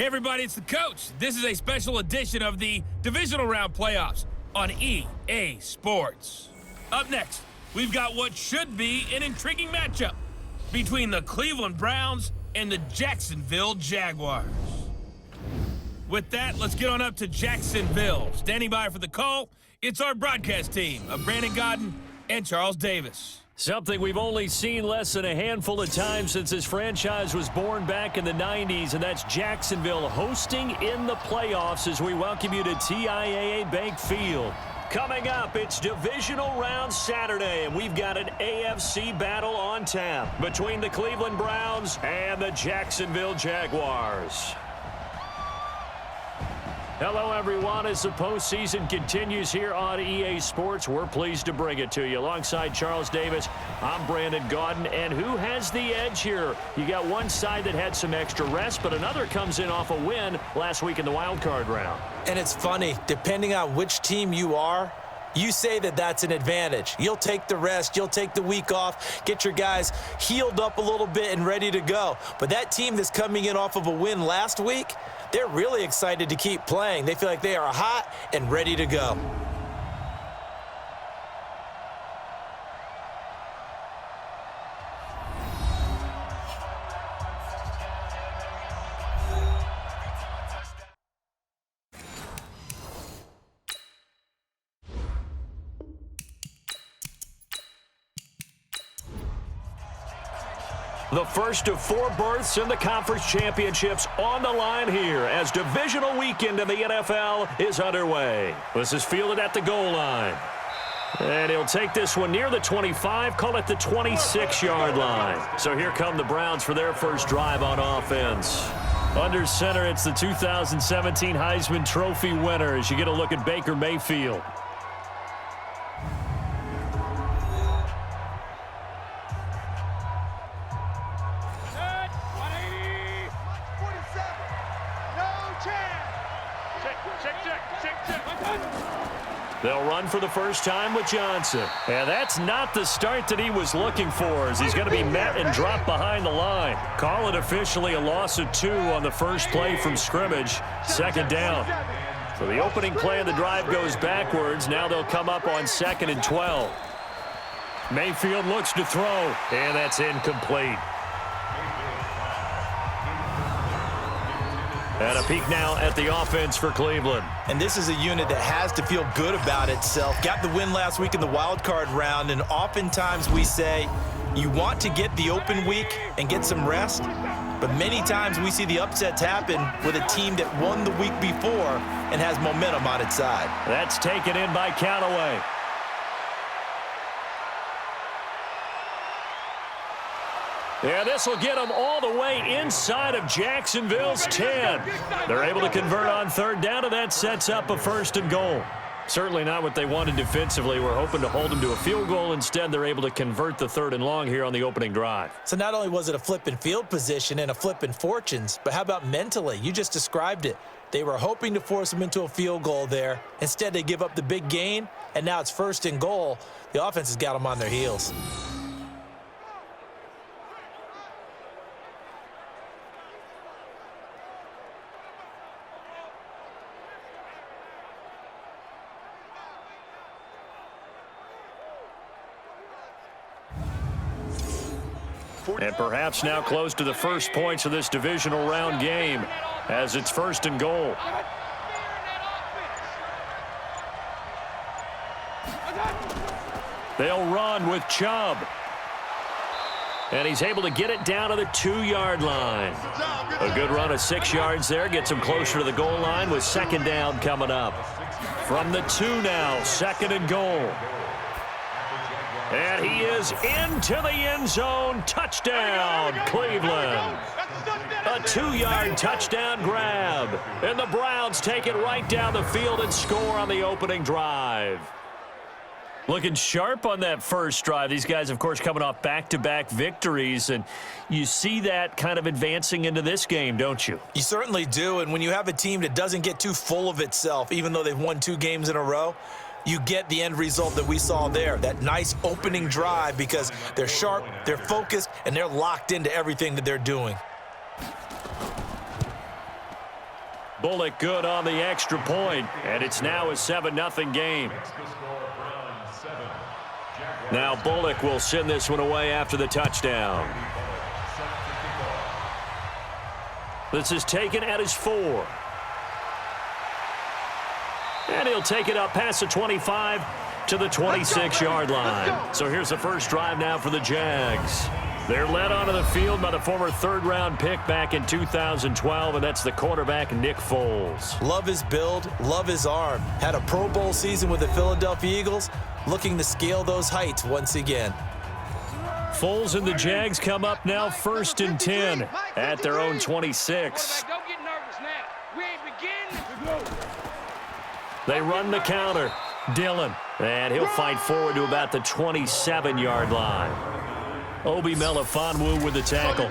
Hey everybody, it's the coach. This is a special edition of the Divisional Round Playoffs on EA Sports. Up next, we've got what should be an intriguing matchup between the Cleveland Browns and the Jacksonville Jaguars. With that, let's get on up to Jacksonville. Standing by for the call, it's our broadcast team of Brandon Godden and Charles Davis. Something we've only seen less than a handful of times since this franchise was born back in the 90s, and that's Jacksonville hosting in the playoffs as we welcome you to TIAA Bank Field. Coming up, it's Divisional Round Saturday, and we've got an AFC battle on tap between the Cleveland Browns and the Jacksonville Jaguars. Hello, everyone. As the postseason continues here on EA Sports, we're pleased to bring it to you. Alongside Charles Davis, I'm Brandon Godden. And who has the edge here? You got one side that had some extra rest, but another comes in off a win last week in the wild card round. And it's funny, depending on which team you are, you say that that's an advantage. You'll take the rest, you'll take the week off, get your guys healed up a little bit and ready to go. But that team that's coming in off of a win last week, they're really excited to keep playing. They feel like they are hot and ready to go. The first of 4 berths in the conference championships on the line here as divisional weekend in the NFL is underway. This is fielded at the goal line. And he'll take this one near the 25, call it the 26-yard line. So here come the Browns for their first drive on offense. Under center, it's the 2017 Heisman Trophy winner as you get a look at Baker Mayfield. They'll run for the first time with Johnson. And that's not the start that he was looking for, as he's going to be met and dropped behind the line. Call it officially a loss of 2 on the first play from scrimmage. Second down. So the opening play of the drive goes backwards. Now they'll come up on 2nd and 12. Mayfield looks to throw, and that's incomplete. And a peek now at the offense for Cleveland. And this is a unit that has to feel good about itself. Got the win last week in the wild card round, and oftentimes we say you want to get the open week and get some rest, but many times we see the upsets happen with a team that won the week before and has momentum on its side. That's taken in by Callaway. Yeah, this will get them all the way inside of Jacksonville's 10. They're able to convert on 3rd down, and that sets up a 1st and goal. Certainly not what they wanted defensively. We're hoping to hold them to a field goal. Instead, they're able to convert the 3rd and long here on the opening drive. So not only was it a flipping field position and a flipping fortunes, but how about mentally? You just described it. They were hoping to force them into a field goal there. Instead, they give up the big gain, and now it's 1st and goal. The offense has got them on their heels. And perhaps now close to the first points of this divisional round game as it's 1st and goal. They'll run with Chubb. And he's able to get it down to the 2-yard line. A good run of 6 yards there gets him closer to the goal line with 2nd down coming up. From the 2 now, 2nd and goal. And he is into the end zone. Touchdown, Cleveland. A 2-yard touchdown grab. And the Browns take it right down the field and score on the opening drive. Looking sharp on that first drive. These guys, of course, coming off back-to-back victories, and you see that kind of advancing into this game, don't you? You certainly do, and when you have a team that doesn't get too full of itself, even though they've won 2 games in a row, you get the end result that we saw there, that nice opening drive, because they're sharp, they're focused, and they're locked into everything that they're doing. Bullock good on the extra point, and it's now a 7-0 game. Now Bullock will send this one away after the touchdown. This is taken at his 4. And he'll take it up past the 25 to the 26-yard line. So here's the first drive now for the Jags. They're led onto the field by the former third-round pick back in 2012, and that's the quarterback, Nick Foles. Love his build, love his arm. Had a Pro Bowl season with the Philadelphia Eagles, looking to scale those heights once again. Foles and the Jags come up now 1st and 10 at their own 26. Don't get nervous now. We ain't beginning. They run the counter. Dillon. And he'll fight forward to about the 27-yard line. Obi Melifonwu with the tackle.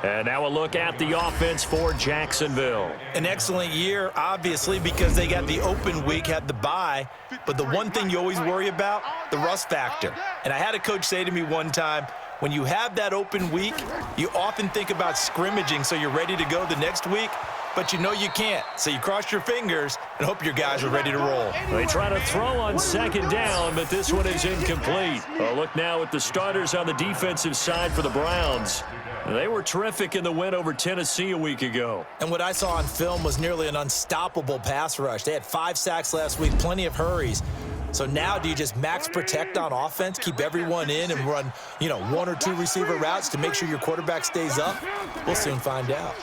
And now a look at the offense for Jacksonville. An excellent year, obviously, because they got the open week, had the bye. But the one thing you always worry about, the rust factor. And I had a coach say to me one time, when you have that open week, you often think about scrimmaging so you're ready to go the next week. But you know you can't, so you cross your fingers and hope your guys are ready to roll. They try to throw on 2nd down, but this one is incomplete. A look now at the starters on the defensive side for the Browns. They were terrific in the win over Tennessee a week ago. And what I saw on film was nearly an unstoppable pass rush. They had 5 sacks last week, plenty of hurries. So now do you just max protect on offense, keep everyone in and run, 1 or 2 receiver routes to make sure your quarterback stays up? We'll soon find out.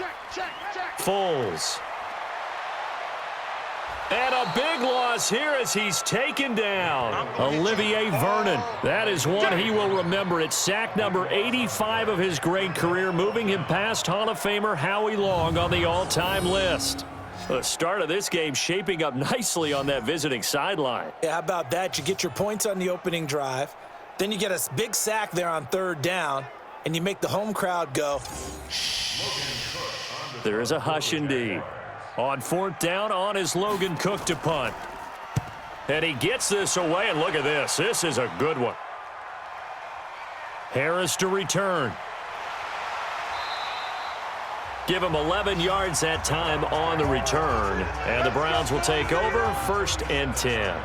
Foles. And a big loss here as he's taken down. Olivier Vernon. That is one he will remember. It's sack number 85 of his great career, moving him past Hall of Famer Howie Long on the all-time list. The start of this game shaping up nicely on that visiting sideline. Yeah, how about that? You get your points on the opening drive. Then you get a big sack there on 3rd down, and you make the home crowd go, There is a hush indeed. On 4th down, on is Logan Cook to punt. And he gets this away, and look at this. This is a good one. Harris to return. Give him 11 yards that time on the return. And the Browns will take over 1st and 10.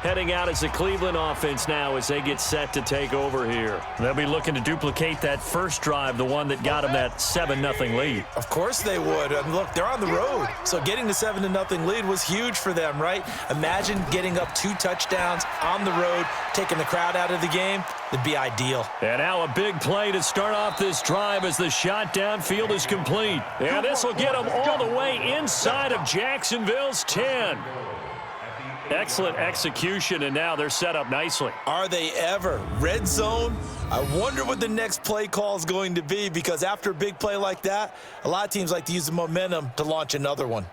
Heading out as the Cleveland offense now as they get set to take over here. They'll be looking to duplicate that first drive, the one that got them that 7-0 lead. Of course they would. And look, they're on the road. So getting the 7-0 lead was huge for them, right? Imagine getting up 2 touchdowns on the road, taking the crowd out of the game. It'd be ideal. And now a big play to start off this drive as the shot downfield is complete. And this will get them all the way inside of Jacksonville's 10. Excellent execution, and now they're set up nicely. Are they ever? Red zone? I wonder what the next play call is going to be, because after a big play like that, a lot of teams like to use the momentum to launch another one.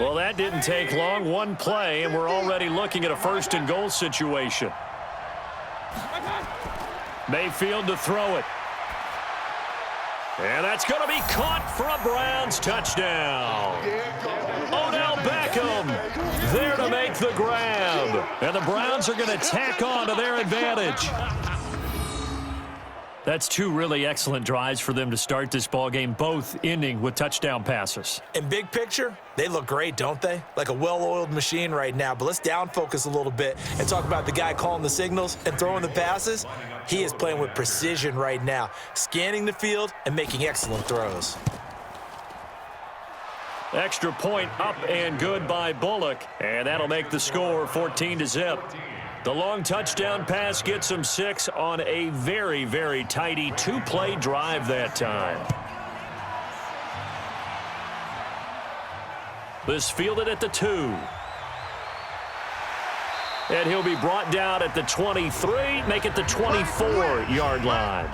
Well, that didn't take long. One play, and we're already looking at a 1st and goal situation. Mayfield to throw it. And that's going to be caught for a Browns touchdown. Odell Beckham there to make the grab. And the Browns are going to tack on to their advantage. That's 2 really excellent drives for them to start this ballgame, both ending with touchdown passes. In big picture, they look great, don't they? Like a well-oiled machine right now. But let's down focus a little bit and talk about the guy calling the signals and throwing the passes. He is playing with precision right now, scanning the field and making excellent throws. Extra point up and good by Bullock, and that'll make the score 14-0. The long touchdown pass gets him 6 on a very, very tidy 2-play drive that time. This fielded at the 2. And he'll be brought down at the 23, make it the 24-yard line.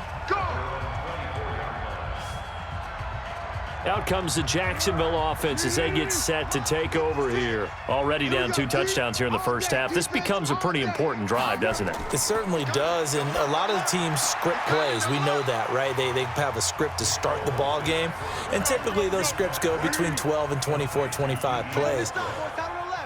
Out comes the Jacksonville offense as they get set to take over here. Already down 2 touchdowns here in the first half. This becomes a pretty important drive, doesn't it? It certainly does, and a lot of the teams script plays. We know that, right? They have a script to start the ball game, and typically those scripts go between 12 and 24, 25 plays.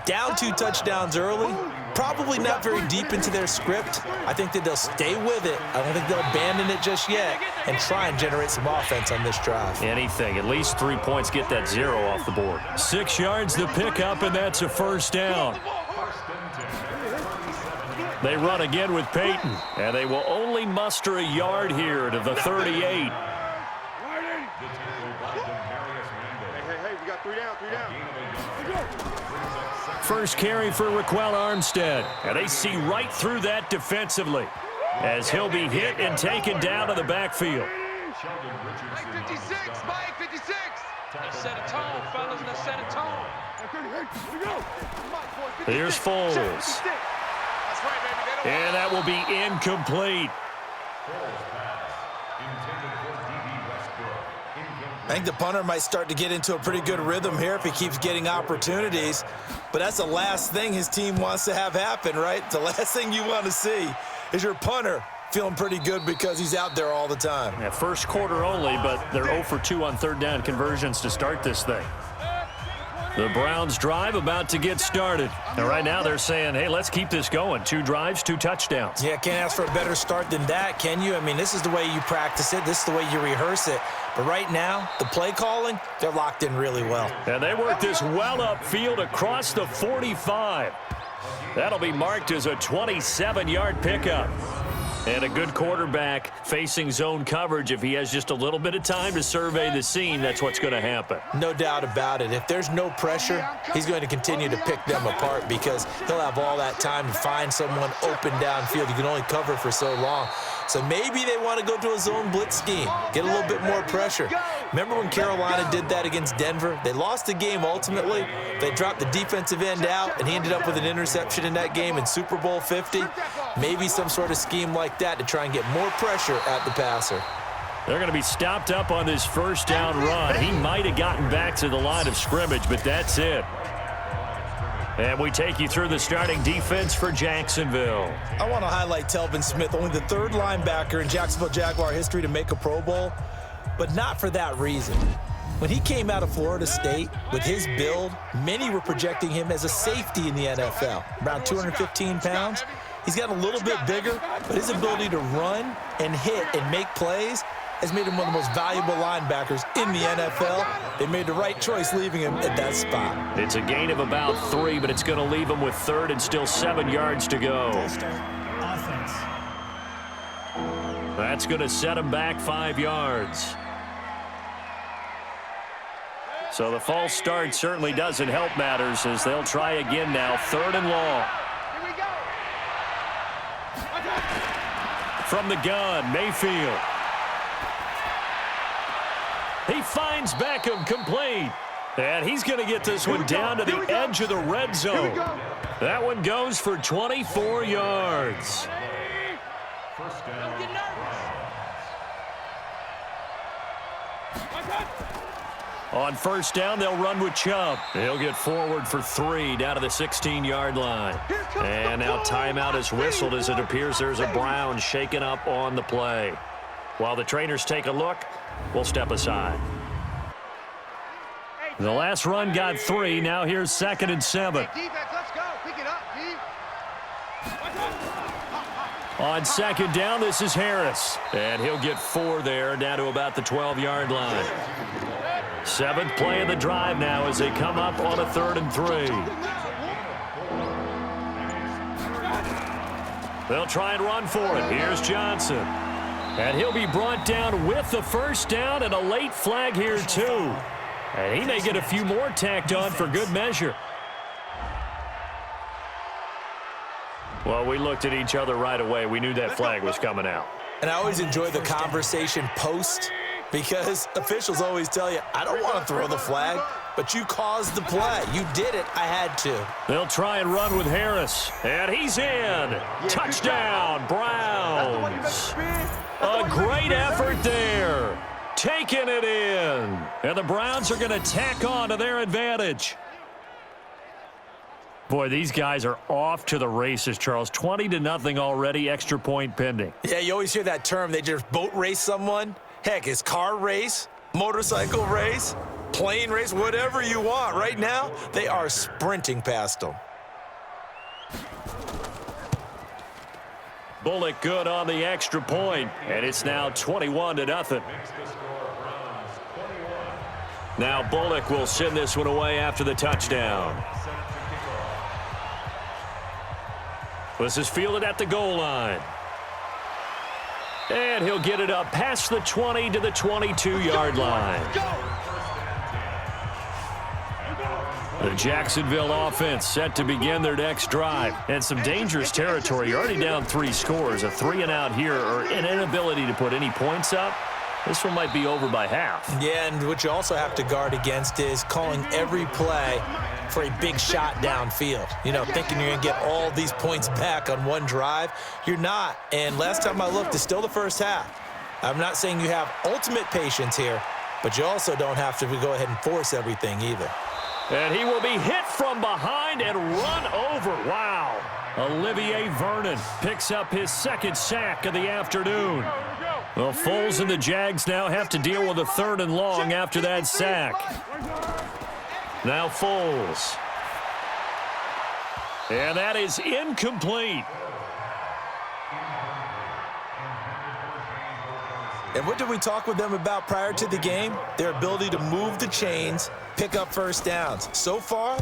Down 2 touchdowns early, probably not very deep into their script. I think that they'll stay with it. I don't think they'll abandon it just yet and try and generate some offense on this drive. Anything. At least 3 points, get that 0 off the board. 6 yards the pickup, and that's a first down. They run again with Peyton, and they will only muster a yard here to the 38. Hey, we got 3 down, 3 down. First carry for Raquel Armstead, and they see right through that defensively as he'll be hit and taken down to the backfield. Mike 56, Mike 56. Let's set a tone, fellas. Let's set a tone. Here's Foles. That's right, baby. And that will be incomplete. I think the punter might start to get into a pretty good rhythm here if he keeps getting opportunities. But that's the last thing his team wants to have happen, right? The last thing you want to see is your punter feeling pretty good because he's out there all the time. Yeah, first quarter only, but they're 0 for 2 on third down conversions to start this thing. The Browns drive about to get started. And right now they're saying, hey, let's keep this going. 2 drives, 2 touchdowns. Yeah, can't ask for a better start than that, can you? I mean, this is the way you practice it. This is the way you rehearse it. But right now, the play calling, they're locked in really well. And they work this well upfield across the 45. That'll be marked as a 27-yard pickup. And a good quarterback facing zone coverage. If he has just a little bit of time to survey the scene, that's what's going to happen. No doubt about it. If there's no pressure, he's going to continue to pick them apart because he'll have all that time to find someone open downfield. You can only cover for so long. So maybe they want to go to a zone blitz scheme, get a little bit more pressure. Remember when Carolina did that against Denver? They lost the game ultimately. They dropped the defensive end out, and he ended up with an interception in that game in Super Bowl 50. Maybe some sort of scheme like that to try and get more pressure at the passer. They're going to be stopped up on this first down run. He might have gotten back to the line of scrimmage, but that's it. And we take you through the starting defense for Jacksonville. I want to highlight Telvin Smith, only the 3rd linebacker in Jacksonville Jaguar history to make a Pro Bowl, but not for that reason. When he came out of Florida State with his build, many were projecting him as a safety in the NFL, around 215 pounds. He's gotten a little bit bigger, but his ability to run and hit and make plays has made him one of the most valuable linebackers in the NFL. They made the right choice leaving him at that spot. It's a gain of about 3, but it's going to leave him with 3rd and still 7 yards to go. That's going to set him back 5 yards. So the false start certainly doesn't help matters as they'll try again now. 3rd and long. From the gun, Mayfield. He finds Beckham complete. And he's going to get this one down to the edge of the red zone. That one goes for 24 yards. First down. On first down, they'll run with Chubb. He'll get forward for 3 down to the 16-yard line. And now timeout is whistled as it appears there's a Brown shaken up on the play. While the trainers take a look, we'll step aside. The last run got 3. Now here's 2nd and 7. Defense, let's go. Pick it up, D. On 2nd down, this is Harris. And he'll get 4 there, down to about the 12-yard line. 7th play of the drive now as they come up on a 3rd and 3. They'll try and run for it. Here's Johnson. And he'll be brought down with the first down and a late flag here, too. And he may get a few more tacked on for good measure. Well, we looked at each other right away. We knew that flag was coming out. And I always enjoy the conversation post because officials always tell you, I don't want to throw the flag, but you caused the play. You did it. I had to. They'll try and run with Harris. And he's in. Touchdown, Browns. A great effort there. Taking it in. And the Browns are going to tack on to their advantage. Boy, these guys are off to the races, Charles. 20-0 already, extra point pending. Yeah, you always hear that term. They just boat race someone. Heck, it's car race, motorcycle race, plane race, whatever you want. Right now, they are sprinting past them. Bullock good on the extra point, and it's now 21-0. Now Bullock will send this one away after the touchdown. This is fielded at the goal line. And he'll get it up past the 20 to the 22-yard line. The Jacksonville offense set to begin their next drive. And some dangerous territory. You're already down 3 scores. A 3-and-out here, or an inability to put any points up. This one might be over by half. Yeah, and what you also have to guard against is calling every play for a big shot downfield. You know, thinking you're going to get all these points back on one drive. You're not. And last time I looked, it's still the first half. I'm not saying you have ultimate patience here, but you also don't have to go ahead and force everything either. And he will be hit from behind and run over. Wow. Olivier Vernon picks up his second sack of the afternoon. Well, Foles and the Jags now have to deal with a 3rd and long after that sack. Now Foles. And that is incomplete. And what did we talk with them about prior to the game? Their ability to move the chains, pick up first downs. So far,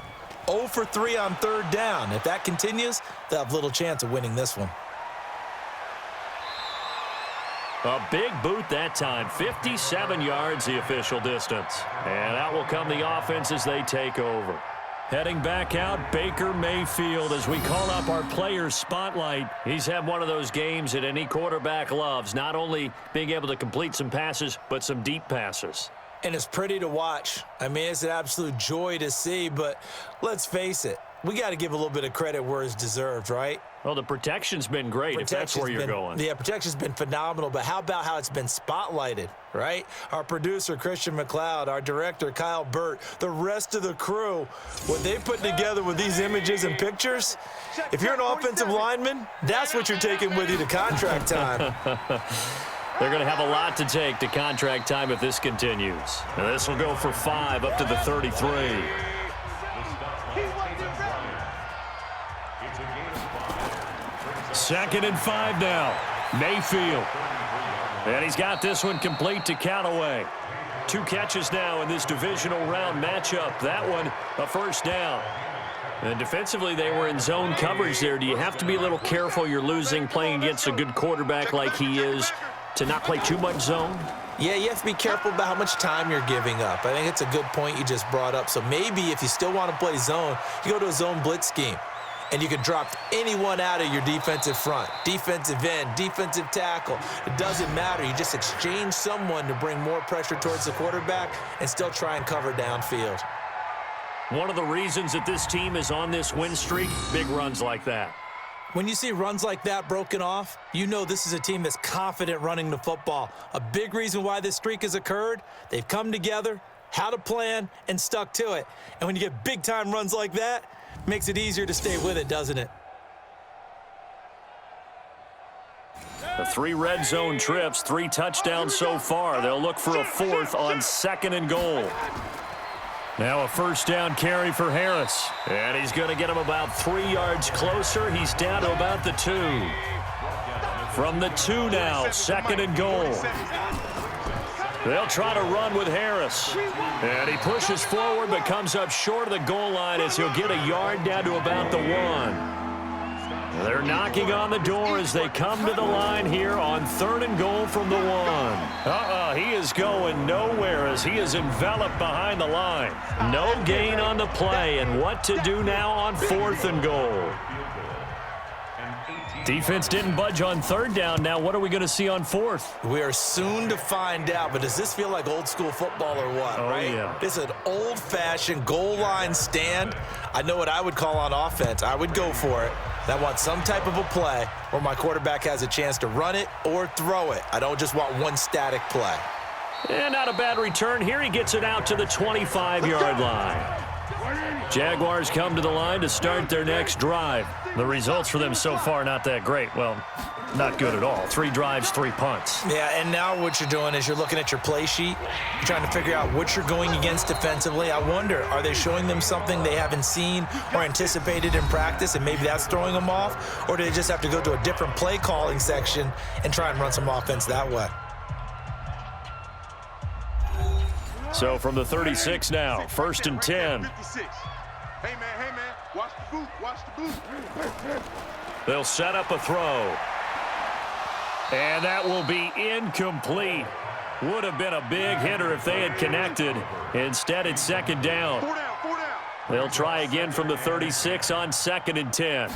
0 for 3 on 3rd down. If that continues, they'll have little chance of winning this one. A big boot that time. 57 yards the official distance. And that will come the offense as they take over. Heading back out, Baker Mayfield, as we call up our players spotlight. He's had one of those games that any quarterback loves, not only being able to complete some passes, but some deep passes. And it's pretty to watch. I mean, it's an absolute joy to see, but let's face it, we got to give a little bit of credit where it's deserved, right? Well, the protection's been great, if that's where you're going. Yeah, protection's been phenomenal, but how about how it's been spotlighted, right? Our producer, Christian McLeod, our director, Kyle Burt, the rest of the crew, what they put together with these images and pictures, if you're an offensive lineman, that's what you're taking with you to contract time. They're going to have a lot to take to contract time if this continues. And this will go for 5 up to the 33. Second and 5 now. Mayfield. And he's got this one complete to Callaway. 2 catches now in this divisional round matchup. That one, a first down. And defensively, they were in zone coverage there. Do you have to be a little careful you're losing playing against a good quarterback like he is to not play too much zone? Yeah, you have to be careful about how much time you're giving up. I think it's a good point you just brought up. So maybe if you still want to play zone, you go to a zone blitz scheme. And you can drop anyone out of your defensive front, defensive end, defensive tackle. It doesn't matter. You just exchange someone to bring more pressure towards the quarterback and still try and cover downfield. One of the reasons that this team is on this win streak, big runs like that. When you see runs like that broken off, you know this is a team that's confident running the football. A big reason why this streak has occurred, they've come together, had a plan, and stuck to it. And when you get big-time runs like that, makes it easier to stay with it, doesn't it? The 3 red zone trips, 3 touchdowns so far. They'll look for a 4th on 2nd and goal. Now a first down carry for Harris. And he's going to get him about 3 yards closer. He's down to about the 2. From the 2 now, 2nd and goal. They'll try to run with Harris. And he pushes forward but comes up short of the goal line as he'll get a yard down to about the 1. They're knocking on the door as they come to the line here on 3rd and goal from the 1. He is going nowhere as he is enveloped behind the line. No gain on the play, and what to do now on 4th and goal. Defense didn't budge on 3rd down. Now what are we going to see on 4th? We are soon to find out, but does this feel like old school football or what, right? Yeah. This is an old-fashioned goal line stand. I know what I would call on offense. I would go for it. I want some type of a play where my quarterback has a chance to run it or throw it. I don't just want one static play. And not a bad return. Here he gets it out to the 25-yard line. Jaguars come to the line to start their next drive. The results for them so far not that great. Well, Not good at all. 3 drives, 3 punts. Yeah, and now what you're doing is you're looking at your play sheet. You're trying to figure out what you're going against defensively. I wonder, are they showing them something they haven't seen or anticipated in practice, and maybe that's throwing them off? Or do they just have to go to a different play calling section and try and run some offense that way? So from the 36 now, 1st and 10. Hey, man, watch the boot. They'll set up a throw. And that will be incomplete. Would have been a big hitter if they had connected. Instead, it's 2nd down. 4 down. They'll try again from the 36 on 2nd and 10.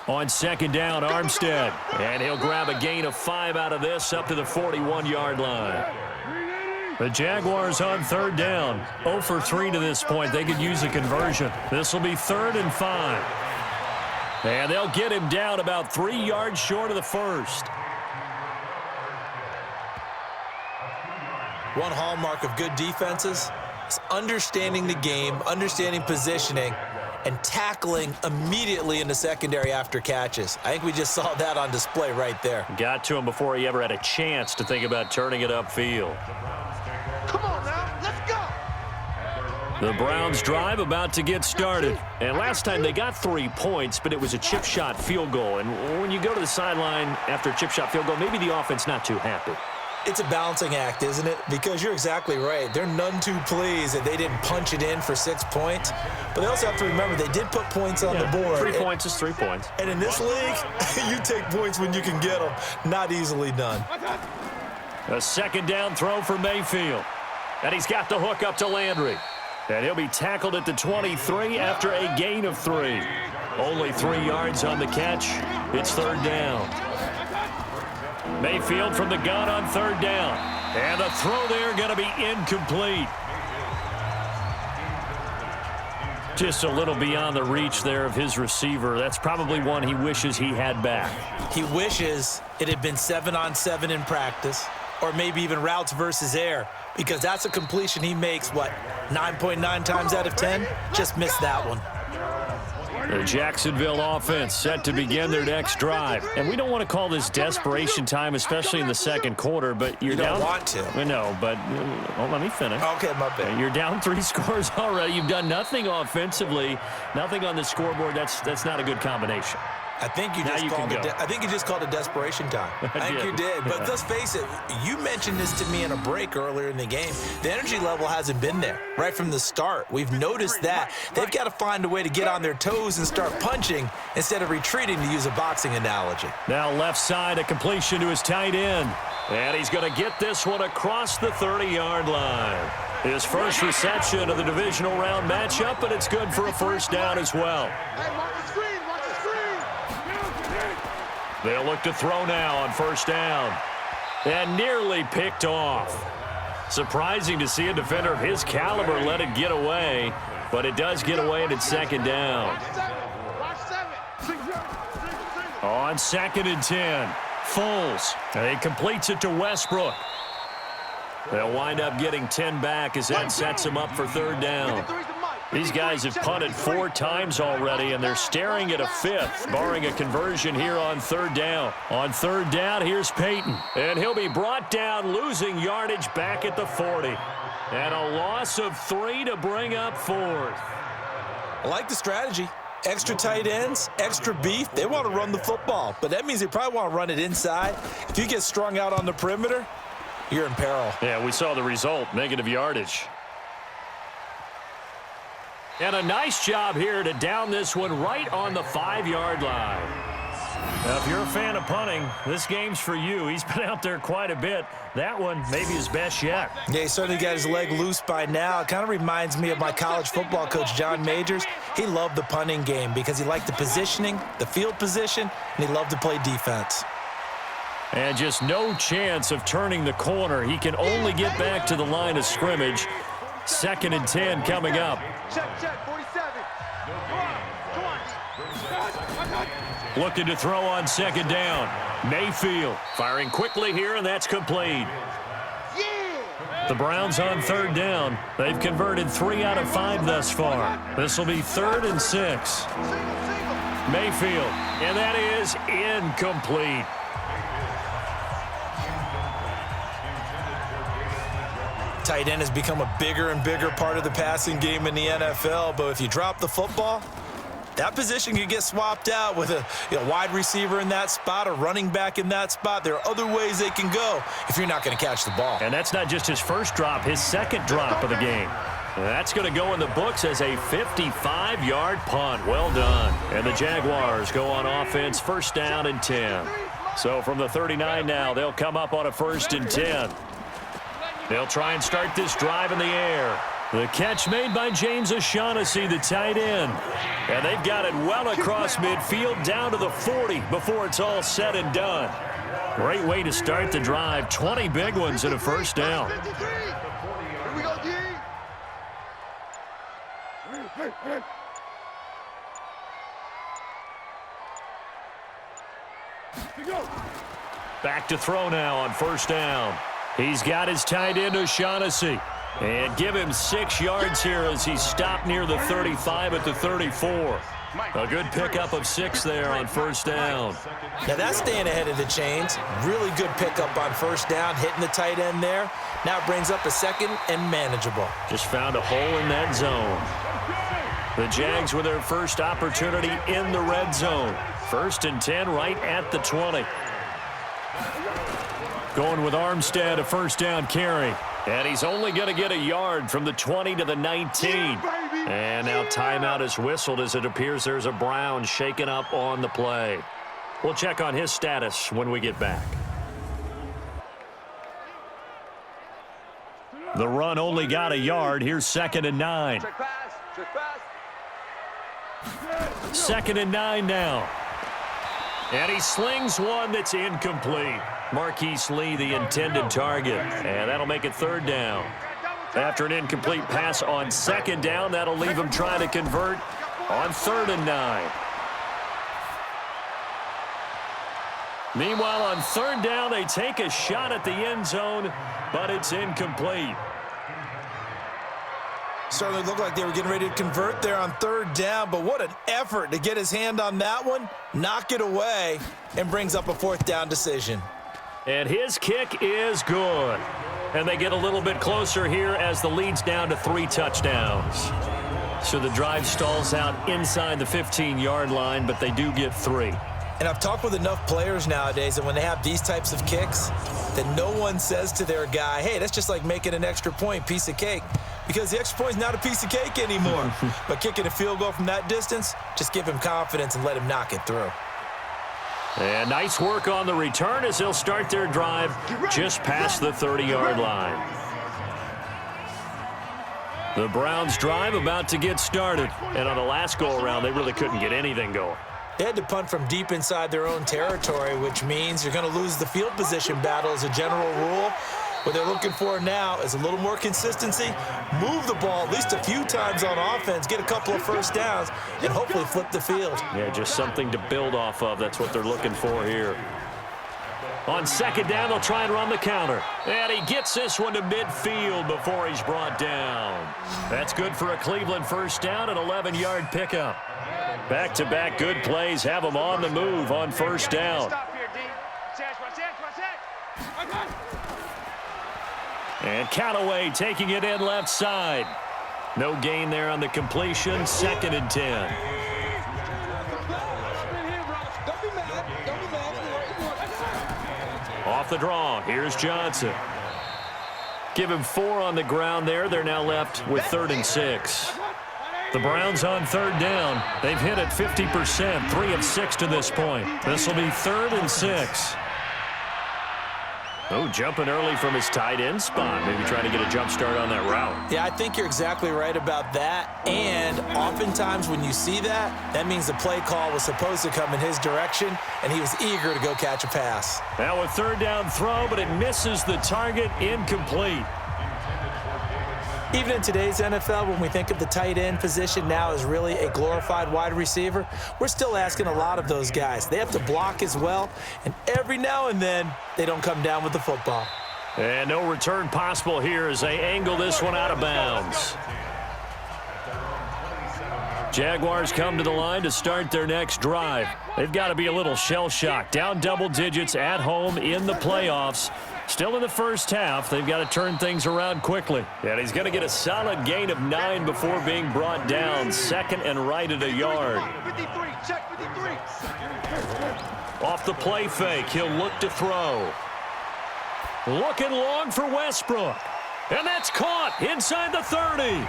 On 2nd down, Armstead. And he'll grab a gain of 5 out of this up to the 41-yard line. The Jaguars on 3rd down. 0 for 3 to this point. They could use a conversion. This will be 3rd and 5. And they'll get him down about 3 yards short of the first. One hallmark of good defenses is understanding the game, understanding positioning, and tackling immediately in the secondary after catches. I think we just saw that on display right there. Got to him before he ever had a chance to think about turning it upfield. Come on now, let's go. The Browns drive about to get started. And last time they got 3 points, but it was a chip shot field goal. And when you go to the sideline after a chip shot field goal, maybe the offense not too happy. It's a balancing act, isn't it? Because you're exactly right. They're none too pleased that they didn't punch it in for 6 points. But they also have to remember they did put points on the board. 3 points is 3 points. And in this league, you take points when you can get them. Not easily done. A 2nd down throw for Mayfield. And he's got the hook up to Landry. And he'll be tackled at the 23 after a gain of 3. Only 3 yards on the catch. It's 3rd down. Mayfield from the gun on 3rd down. And the throw there going to be incomplete. Just a little beyond the reach there of his receiver. That's probably one he wishes he had back. He wishes it had been 7-on-7 in practice, or maybe even routes versus air, because that's a completion he makes, 9.9 times out of 10? Just missed that one. The Jacksonville offense set to begin their next drive. And we don't want to call this desperation time, especially in the 2nd quarter, but you're down. You don't want to. I know, but let me finish. Okay, my bad. You're down 3 scores already. You've done nothing offensively, nothing on the scoreboard. That's not a good combination. I think you just called it desperation time. I think you did. But let's face it, you mentioned this to me in a break earlier in the game. The energy level hasn't been there right from the start. We've noticed that. They've got to find a way to get on their toes and start punching instead of retreating, to use a boxing analogy. Now left side, a completion to his tight end. And he's going to get this one across the 30-yard line. His first reception of the divisional round matchup, but it's good for a 1st down as well. They'll look to throw now on 1st down. And nearly picked off. Surprising to see a defender of his caliber let it get away, but it does get away and it's 2nd down. On 2nd and 10, Foles. And he completes it to Westbrook. They'll wind up getting 10 back as that sets him up for 3rd down. These guys have punted 4 times already, and they're staring at a 5th, barring a conversion here on 3rd down. On 3rd down, here's Peyton. And he'll be brought down, losing yardage back at the 40. And a loss of 3 to bring up 4th. I like the strategy. Extra tight ends, extra beef. They want to run the football, but that means they probably want to run it inside. If you get strung out on the perimeter, you're in peril. Yeah, we saw the result, negative yardage. And a nice job here to down this one right on the 5-yard line. Now, if you're a fan of punting, this game's for you. He's been out there quite a bit. That one, maybe his best yet. Yeah, he certainly got his leg loose by now. It kind of reminds me of my college football coach, John Majors. He loved the punting game because he liked the positioning, the field position, and he loved to play defense. And just no chance of turning the corner. He can only get back to the line of scrimmage. 2nd and 10 coming up. Check, 47. Come on. Looking to throw on 2nd down. Mayfield firing quickly here, and that's complete. The Browns on 3rd down. They've converted 3 out of 5 thus far. This will be 3rd and 6. Mayfield, and that is incomplete. Tight end has become a bigger and bigger part of the passing game in the NFL, but if you drop the football, that position can get swapped out with a wide receiver in that spot, a running back in that spot. There are other ways they can go if you're not going to catch the ball. And that's not just his first drop, his second drop of the game. That's going to go in the books as a 55-yard punt. Well done. And the Jaguars go on offense, first down and 10. So from the 39 now, they'll come up on a 1st and 10. They'll try and start this drive in the air. The catch made by James O'Shaughnessy, the tight end. And they've got it well across midfield down to the 40 before it's all said and done. Great way to start the drive. 20 big ones and a first down. Here we go, D. Back to throw now on first down. He's got his tight end O'Shaughnessy. And give him 6 yards here as he's stopped near the 35 at the 34. A good pickup of 6 there on first down. Now that's staying ahead of the chains. Really good pickup on first down, hitting the tight end there. Now it brings up a 2nd and manageable. Just found a hole in that zone. The Jags with their first opportunity in the red zone. 1st and 10 right at the 20. Going with Armstead, a first down carry. And he's only going to get a yard from the 20 to the 19. And now timeout is whistled as it appears there's a Brown shaken up on the play. We'll check on his status when we get back. The run only got a yard. Here's 2nd and 9. Check pass. Check pass. 2nd and 9 now. And he slings one that's incomplete. Marquise Lee, the intended target. And that'll make it 3rd down. After an incomplete pass on 2nd down, that'll leave him trying to convert on 3rd and 9. Meanwhile, on 3rd down, they take a shot at the end zone, but it's incomplete. Certainly looked like they were getting ready to convert there on 3rd down, but what an effort to get his hand on that one, knock it away, and brings up a 4th down decision. And his kick is good. And they get a little bit closer here as the lead's down to 3 touchdowns. So the drive stalls out inside the 15-yard line, but they do get 3. And I've talked with enough players nowadays that when they have these types of kicks, that no one says to their guy, hey, that's just like making an extra point, piece of cake. Because the extra point is not a piece of cake anymore. But kicking a field goal from that distance, just give him confidence and let him knock it through. And nice work on the return as they'll start their drive just past the 30-yard line. The Browns' drive about to get started. And on the last go-around, they really couldn't get anything going. They had to punt from deep inside their own territory, which means you're going to lose the field position battle as a general rule. What they're looking for now is a little more consistency, move the ball at least a few times on offense, get a couple of first downs, and hopefully flip the field. Yeah, just something to build off of. That's what they're looking for here. On 2nd down, they'll try and run the counter. And he gets this one to midfield before he's brought down. That's good for a Cleveland first down, an 11-yard pickup. Back-to-back good plays have them on the move on first down. And Callaway taking it in left side. No gain there on the completion. 2nd and 10. Off the draw. Here's Johnson. Give him 4 on the ground there. They're now left with 3rd and 6. The Browns on 3rd down. They've hit it 50%, 3 of 6 to this point. This will be 3rd and 6. Oh, jumping early from his tight end spot. Maybe trying to get a jump start on that route. Yeah, I think you're exactly right about that. And oftentimes when you see that, that means the play call was supposed to come in his direction, and he was eager to go catch a pass. Now a 3rd down throw, but it misses the target, incomplete. Even in today's NFL, when we think of the tight end position now as really a glorified wide receiver, we're still asking a lot of those guys. They have to block as well, and every now and then, they don't come down with the football. And no return possible here as they angle this one out of bounds. Jaguars come to the line to start their next drive. They've got to be a little shell-shocked. Down double digits at home in the playoffs. Still in the first half. They've got to turn things around quickly. And he's going to get a solid gain of 9 before being brought down. Second and right at a yard. 53, check 53. Off the play fake, he'll look to throw. Looking long for Westbrook. And that's caught inside the 30.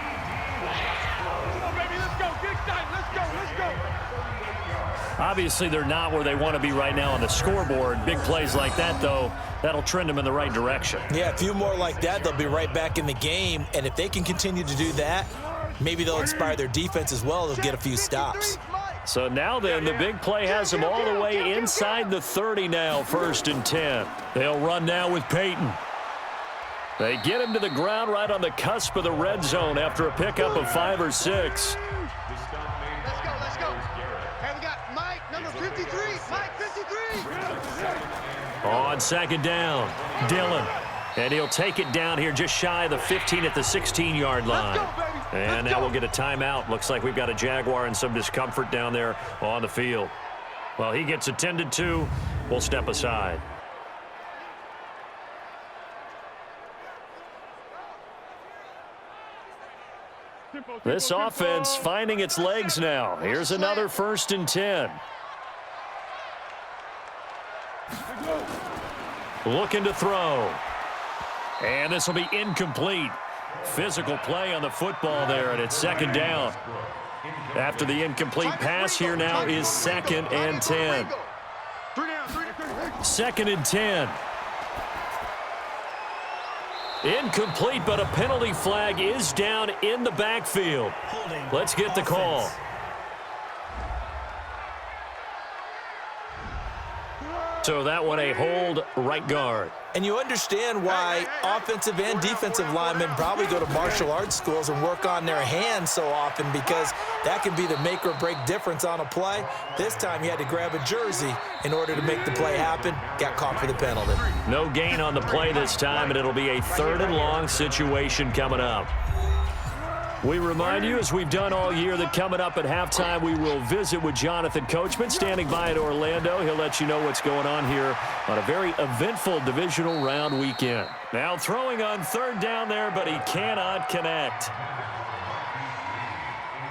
Obviously, they're not where they want to be right now on the scoreboard. Big plays like that, though, that'll trend them in the right direction. Yeah, a few more like that, they'll be right back in the game. And if they can continue to do that, maybe they'll inspire their defense as well. They'll get a few stops. So now then, the big play has them all the way inside the 30 now, 1st and 10. They'll run now with Peyton. They get him to the ground right on the cusp of the red zone after a pickup of 5 or 6. Let's go. Hey, we got Mike, number 53. Mike, 53. On 2nd down, Dillon. And he'll take it down here just shy of the 15 at the 16-yard line. And now we'll get a timeout. Looks like we've got a Jaguar in some discomfort down there on the field. Well, he gets attended to. We'll step aside. This offense finding its legs now. Here's another 1st and 10. Looking to throw. And this will be incomplete. Physical play on the football there, and it's 2nd down. After the incomplete pass, here now is 2nd and 10. 2nd and 10. Incomplete, but a penalty flag is down in the backfield. Let's get the call. So that one a hold, right guard. And you understand why offensive and defensive linemen probably go to martial arts schools and work on their hands so often, because that can be the make or break difference on a play. This time he had to grab a jersey in order to make the play happen. Got caught for the penalty. No gain on the play this time, and it'll be a 3rd and long situation coming up. We remind you, as we've done all year, that coming up at halftime, we will visit with Jonathan Coachman, standing by at Orlando. He'll let you know what's going on here on a very eventful divisional round weekend. Now throwing on 3rd down there, but he cannot connect.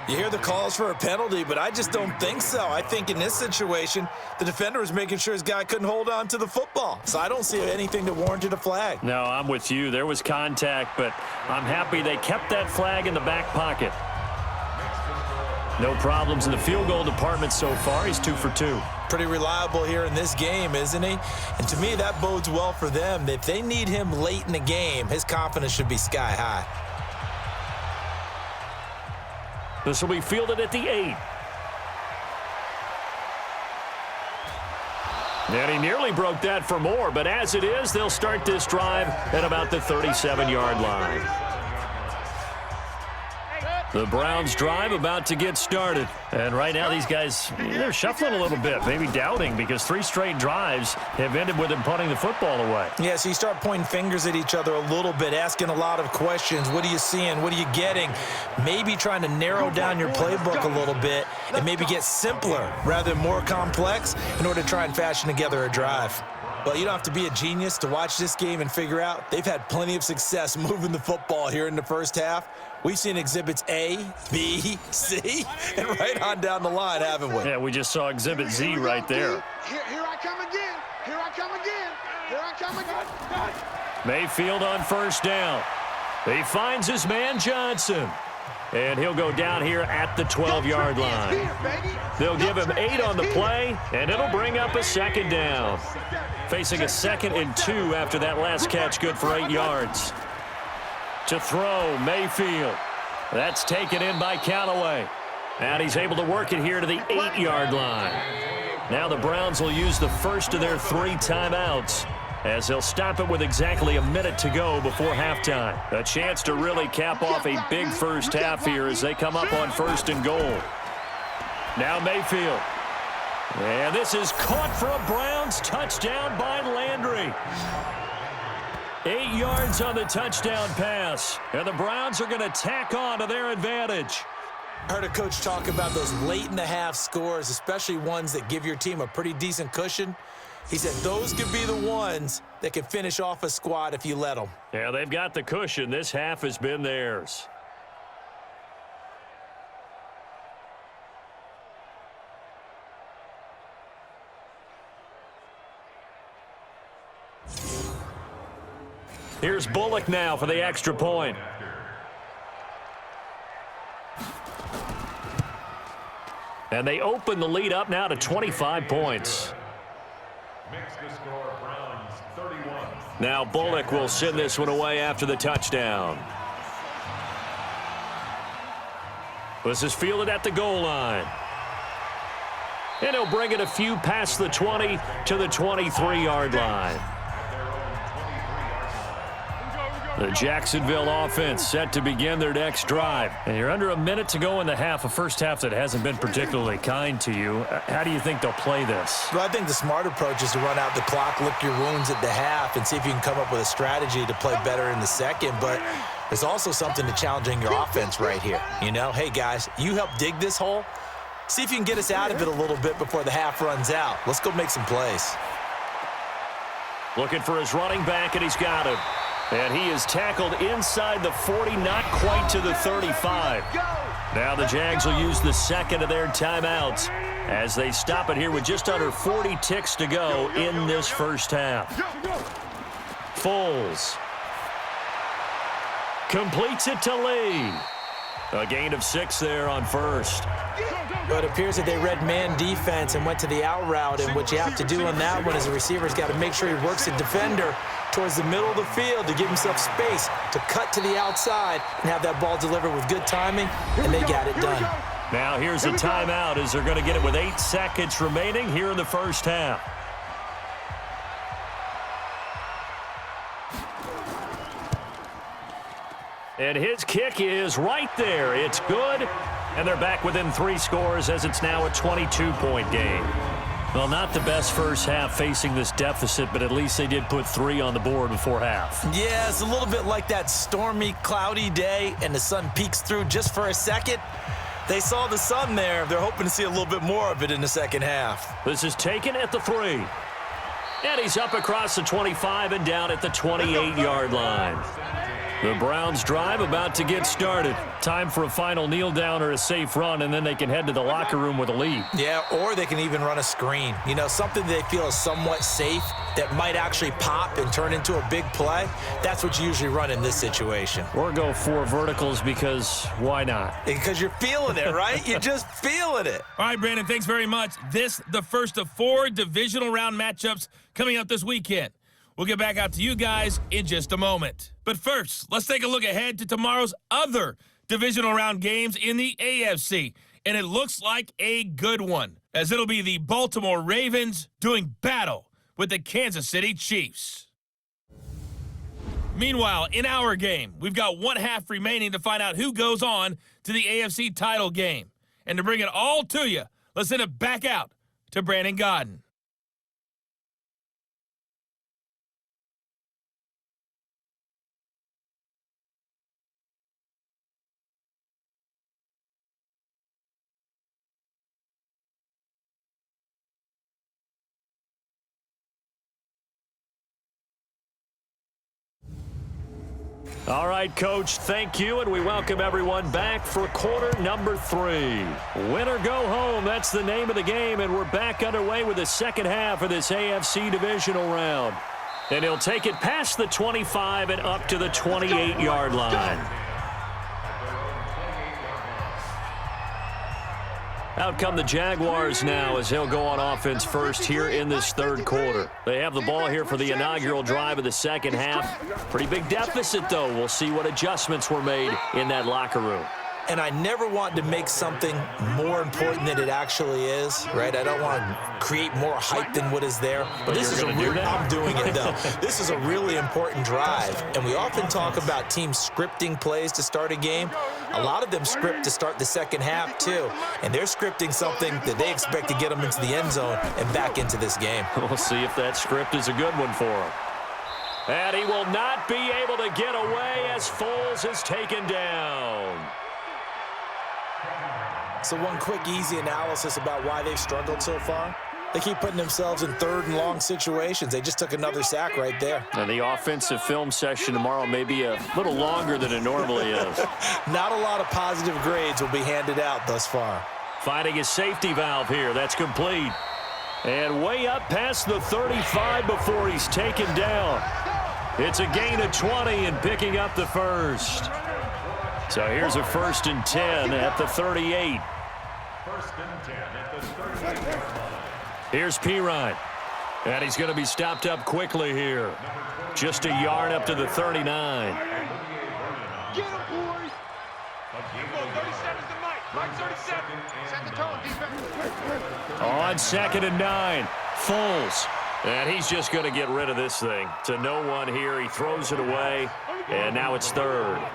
You hear the calls for a penalty, but I just don't think so. I think in this situation, the defender was making sure his guy couldn't hold on to the football. So I don't see anything that warranted a flag. No, I'm with you. There was contact, but I'm happy they kept that flag in the back pocket. No problems in the field goal department so far. He's 2 for 2. Pretty reliable here in this game, isn't he? And to me, that bodes well for them. If they need him late in the game, his confidence should be sky high. This will be fielded at the 8. And he nearly broke that for more, but as it is, they'll start this drive at about the 37-yard line. The Browns drive about to get started. And right now these guys, they're shuffling a little bit, maybe doubting, because 3 straight drives have ended with them punting the football away. Yeah, so you start pointing fingers at each other a little bit, asking a lot of questions. What are you seeing? What are you getting? Maybe trying to narrow down your playbook a little bit and maybe get simpler rather than more complex in order to try and fashion together a drive. Well, you don't have to be a genius to watch this game and figure out they've had plenty of success moving the football here in the first half. We've seen exhibits A, B, C, and right on down the line, haven't we? Yeah, we just saw exhibit Z right there. Here I come again. Here I come again. Here I come again. Mayfield on 1st down. He finds his man Johnson. And he'll go down here at the 12-yard line. They'll give him 8 on the play, and it'll bring up a 2nd down. Facing a 2nd and 2 after that last catch, good for 8 yards. To throw, Mayfield. That's taken in by Callaway. And he's able to work it here to the 8-yard line. Now the Browns will use the first of their 3 timeouts, as they'll stop it with exactly a minute to go before halftime. A chance to really cap off a big first half here as they come up on 1st and goal. Now Mayfield. And this is caught for a Browns touchdown by Landry. 8 yards on the touchdown pass. And the Browns are going to tack on to their advantage. I heard a coach talk about those late-in-the-half scores, especially ones that give your team a pretty decent cushion. He said those could be the ones that can finish off a squad if you let them. Yeah, they've got the cushion. This half has been theirs. Here's Bullock now for the extra point. And they open the lead up now to 25 points. Now Bullock will send this one away after the touchdown. This is fielded at the goal line. And he'll bring it a few past the 20 to the 23-yard line. The Jacksonville offense set to begin their next drive. And you're under a minute to go in the half, a first half that hasn't been particularly kind to you. How do you think they'll play this? Well, I think the smart approach is to run out the clock, lick your wounds at the half, and see if you can come up with a strategy to play better in the second. But there's also something to challenging your offense right here. You know, hey, guys, you help dig this hole. See if you can get us out of it a little bit before the half runs out. Let's go make some plays. Looking for his running back, and he's got him. And he is tackled inside the 40, not quite to the 35. Now the Jags will use the second of their timeouts as they stop it here with just under 40 ticks to go in this first half. Foles completes it to Lee. A gain of 6 there on first. But it appears that they read man defense and went to the out route, and what you have to do on that one is the receiver's got to make sure he works the defender towards the middle of the field to give himself space to cut to the outside and have that ball delivered with good timing, and they got it done. Now here's a timeout as they're going to get it with 8 seconds remaining here in the first half. And his kick is right there. It's good. And they're back within 3 scores as it's now a 22-point game. Well, not the best first half facing this deficit, but at least they did put 3 on the board before half. Yeah, it's a little bit like that stormy, cloudy day, and the sun peeks through just for a second. They saw the sun there. They're hoping to see a little bit more of it in the second half. This is taken at the 3. And he's up across the 25 and down at the 28-yard line. The Browns drive about to get started. Time for a final kneel down or a safe run, and then they can head to the locker room with a lead. Yeah, or they can even run a screen. You know, something they feel is somewhat safe that might actually pop and turn into a big play. That's what you usually run in this situation. Or go 4 verticals because why not? Because you're feeling it, right? You're just feeling it. All right, Brandon, thanks very much. This, the first of 4 divisional round matchups coming up this weekend. We'll get back out to you guys in just a moment. But first, let's take a look ahead to tomorrow's other divisional round games in the AFC. And it looks like a good one, as it'll be the Baltimore Ravens doing battle with the Kansas City Chiefs. Meanwhile, in our game, we've got 1 half remaining to find out who goes on to the AFC title game. And to bring it all to you, let's send it back out to Brandon Godden. All right, Coach, thank you, and we welcome everyone back for quarter number 3. Win or go home, that's the name of the game, and we're back underway with the second half of this AFC divisional round. And he'll take it past the 25 and up to the 28-yard line. Out come the Jaguars now as he'll go on offense first here in this third quarter. They have the ball here for the inaugural drive of the second half. Pretty big deficit, though. We'll see what adjustments were made in that locker room. And I never want to make something more important than it actually is, right? I don't want to create more hype than what is there. But this is I'm doing it, though. This is a really important drive. And we often talk about teams scripting plays to start a game. A lot of them script to start the second half, too. And they're scripting something that they expect to get them into the end zone and back into this game. We'll see if that script is a good one for him. And he will not be able to get away as Foles is taken down. So one quick, easy analysis about why they've struggled so far. They keep putting themselves in third and long situations. They just took another sack right there. And the offensive film session tomorrow may be a little longer than it normally is. Not a lot of positive grades will be handed out thus far. Finding his safety valve here. That's complete. And way up past the 35 before he's taken down. It's a gain of 20 and picking up the first. So here's a 1st and 10 at the 38. 1st and 10 at the 38. Here's Pirine. And he's going to be stopped up quickly here. Just a yard up to the 39. Get him, boys. 37's the Mike. Mike 37. Set the tone, defense. On 2nd and 9. Foles. And he's just going to get rid of this thing. To no one here. He throws it away. And now it's 3rd.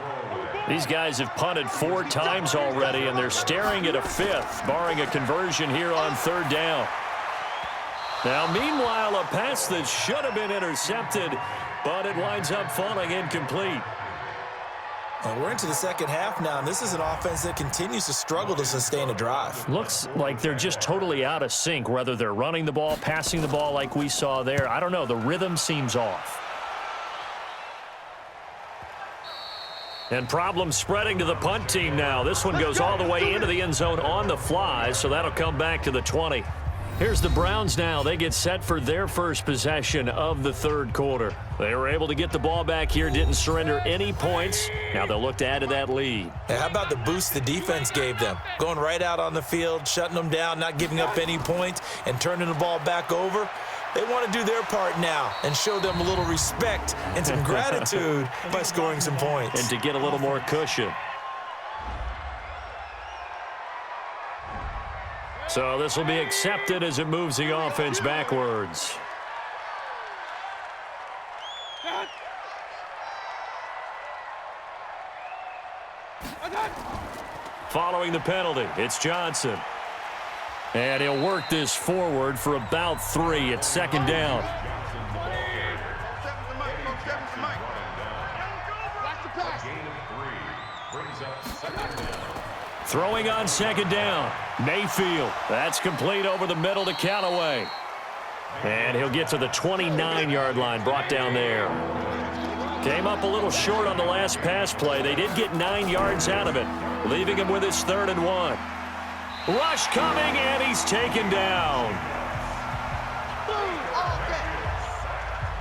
These guys have punted 4 times already, and they're staring at a 5th, barring a conversion here on 3rd down. Now, meanwhile, a pass that should have been intercepted, but it winds up falling incomplete. Well, we're into the second half now, and this is an offense that continues to struggle to sustain a drive. Looks like they're just totally out of sync, whether they're running the ball, passing the ball like we saw there. I don't know. The rhythm seems off. And problems spreading to the punt team now. This one goes all the way into the end zone on the fly, so that'll come back to the 20. Here's the Browns now. They get set for their first possession of the 3rd quarter. They were able to get the ball back here, didn't surrender any points. Now they'll look to add to that lead. Hey, how about the boost the defense gave them? Going right out on the field, shutting them down, not giving up any points, and turning the ball back over. They want to do their part now and show them a little respect and some gratitude by scoring some points. And to get a little more cushion. So this will be accepted as it moves the offense backwards. Following the penalty, it's Johnson. And he'll work this forward for about 3 at 2nd down. Throwing on 2nd down. Mayfield. That's complete over the middle to Callaway. And he'll get to the 29-yard line, brought down there. Came up a little short on the last pass play. They did get 9 yards out of it, leaving him with his 3rd and 1. Rush coming, and he's taken down.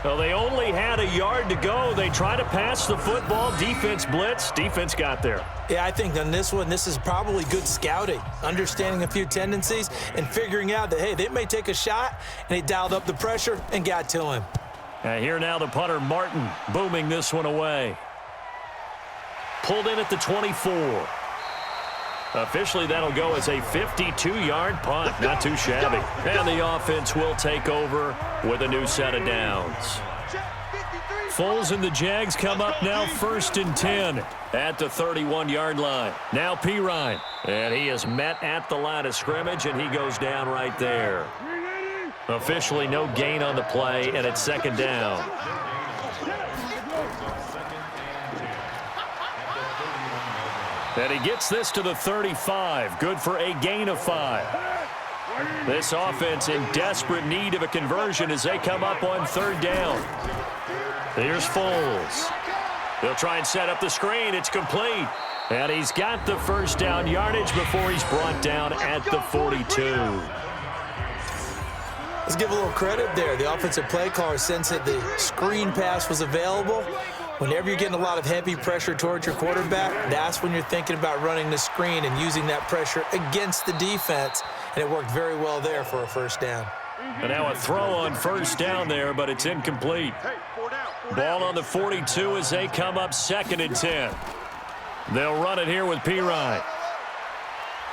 Well, they only had a yard to go. They try to pass the football. Defense blitz. Defense got there. Yeah, I think on this one, this is probably good scouting, understanding a few tendencies and figuring out that, hey, they may take a shot, and they dialed up the pressure and got to him. And here now the punter, Martin, booming this one away. Pulled in at the 24. Officially, that'll go as a 52-yard punt. Not too shabby. And the offense will take over with a new set of downs. Foles and the Jags come up now 1st and 10 at the 31-yard line. Now Pirine. And he is met at the line of scrimmage, and he goes down right there. Officially no gain on the play, and it's 2nd down. And he gets this to the 35. Good for a gain of 5. This offense in desperate need of a conversion as they come up on 3rd down. Here's Foles. He'll try and set up the screen. It's complete. And he's got the 1st down yardage before he's brought down at the 42. Let's give a little credit there. The offensive play caller sensed that the screen pass was available. Whenever you're getting a lot of heavy pressure towards your quarterback, that's when you're thinking about running the screen and using that pressure against the defense. And it worked very well there for a 1st down. And now a throw on 1st down there, but it's incomplete. Ball on the 42 as they come up 2nd and 10. They'll run it here with Pirine.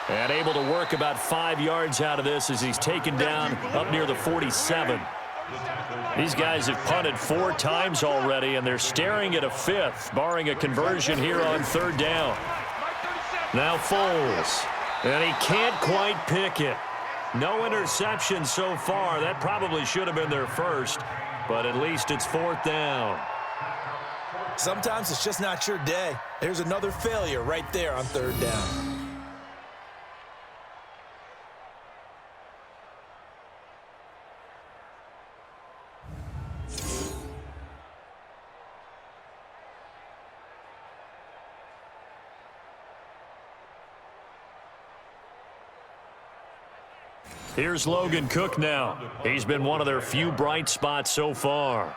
And able to work about 5 yards out of this as he's taken down up near the 47. These guys have punted 4 times already, and they're staring at a 5th, barring a conversion here on 3rd down. Now Foles, and he can't quite pick it. No interception so far. That probably should have been their first, but at least it's 4th down. Sometimes it's just not your day. There's another failure right there on 3rd down. Here's Logan Cook now. He's been one of their few bright spots so far.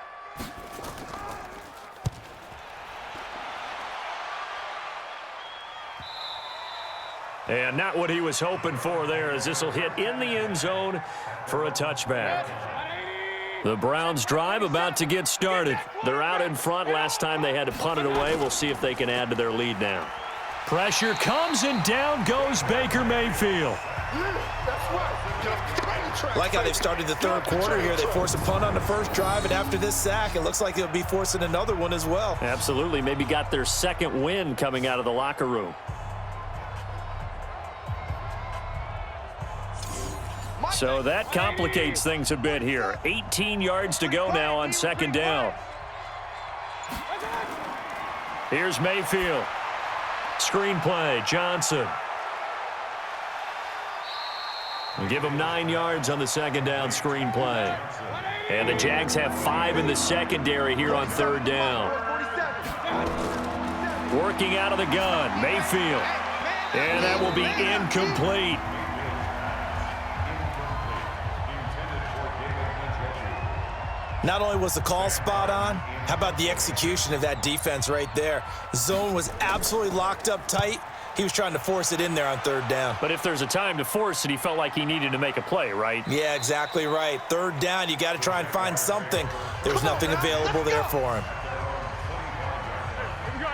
And not what he was hoping for there, as this will hit in the end zone for a touchback. The Browns drive about to get started. They're out in front. Last time they had to punt it away. We'll see if they can add to their lead now. Pressure comes, and down goes Baker Mayfield. Like how they've started the third quarter here. They force a punt on the first drive, and after this sack, it looks like they'll be forcing another one as well. Absolutely. Maybe got their second win coming out of the locker room. So that complicates things a bit here. 18 yards to go now on second down. Here's Mayfield. Screenplay, Johnson. We'll give him 9 yards on the second down screenplay. And the Jags have 5 in the secondary here on third down. Working out of the gun, Mayfield. And that will be incomplete. Not only was the call spot on, how about the execution of that defense right there? Zone was absolutely locked up tight. He was trying to force it in there on third down. But if there's a time to force it, he felt like he needed to make a play, right? Yeah, exactly right. Third down, you got to try and find something. There's nothing available there for him.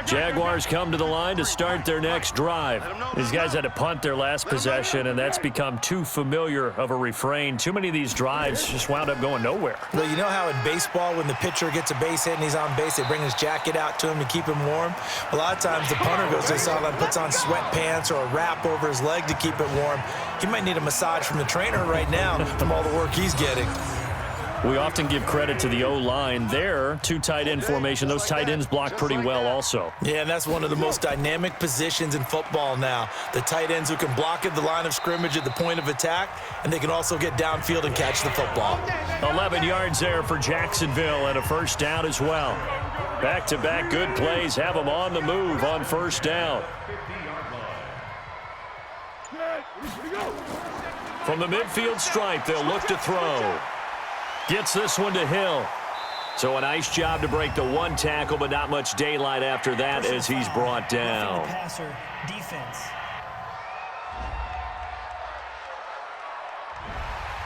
Jaguars come to the line to start their next drive. These guys had to punt their last possession, and that's become too familiar of a refrain. Too many of these drives just wound up going nowhere. Well, you know how in baseball, when the pitcher gets a base hit and he's on base, they bring his jacket out to him to keep him warm? A lot of times the punter goes to the sideline, puts on sweatpants or a wrap over his leg to keep it warm. He might need a massage from the trainer right now from all the work he's getting. We often give credit to the O-line there. Two tight end formation. Those tight ends block pretty well also. Yeah, and that's one of the most dynamic positions in football now. The tight ends who can block at the line of scrimmage at the point of attack, and they can also get downfield and catch the football. 11 yards there for Jacksonville and a first down as well. Back-to-back good plays have them on the move on first down. From the midfield stripe, they'll look to throw. Gets this one to Hill. So a nice job to break the one tackle, but not much daylight after that as he's brought down. Passer, defense.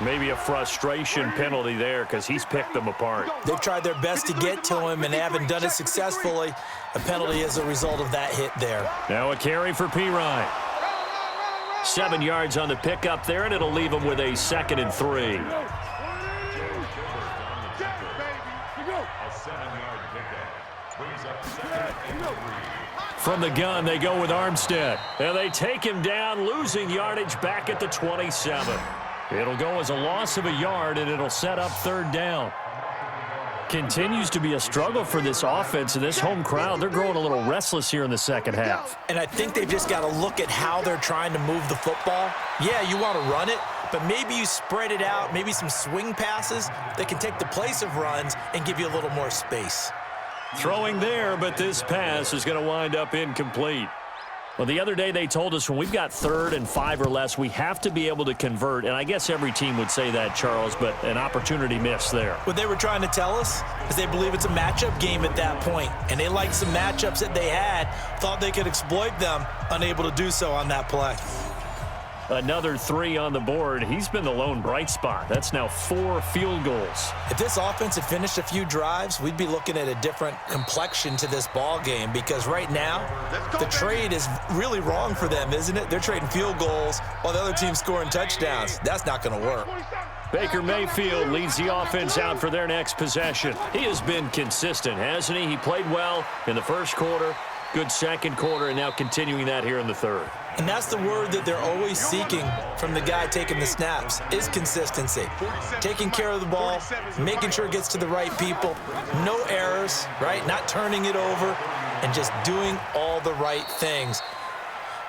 Maybe a frustration penalty there because he's picked them apart. They've tried their best to get to him and they haven't done it successfully. A penalty as a result of that hit there. Now a carry for Pirine. 7 yards on the pickup there, and it'll leave him with a 2nd and 3. From the gun, they go with Armstead. And they take him down, losing yardage back at the 27. It'll go as a loss of a yard, and it'll set up third down. Continues to be a struggle for this offense, and this home crowd, they're growing a little restless here in the second half. And I think they've just got to look at how they're trying to move the football. Yeah, you want to run it, but maybe you spread it out, maybe some swing passes that can take the place of runs and give you a little more space. Throwing there, but this pass is going to wind up incomplete. Well, the other day they told us when we've got 3rd and 5 or less, we have to be able to convert. And I guess every team would say that, Charles, but an opportunity missed there. What they were trying to tell us is they believe it's a matchup game at that point. And they liked some matchups that they had, thought they could exploit them, unable to do so on that play. Another 3 on the board. He's been the lone bright spot. That's now 4 field goals. If this offense had finished a few drives, we'd be looking at a different complexion to this ball game because right now, the trade is really wrong for them, isn't it? They're trading field goals while the other team's scoring touchdowns. That's not going to work. Baker Mayfield leads the offense out for their next possession. He has been consistent, hasn't he? He played well in the first quarter, good second quarter, and now continuing that here in the third. And that's the word that they're always seeking from the guy taking the snaps, is consistency. Taking care of the ball, making sure it gets to the right people, no errors, right? Not turning it over, and just doing all the right things.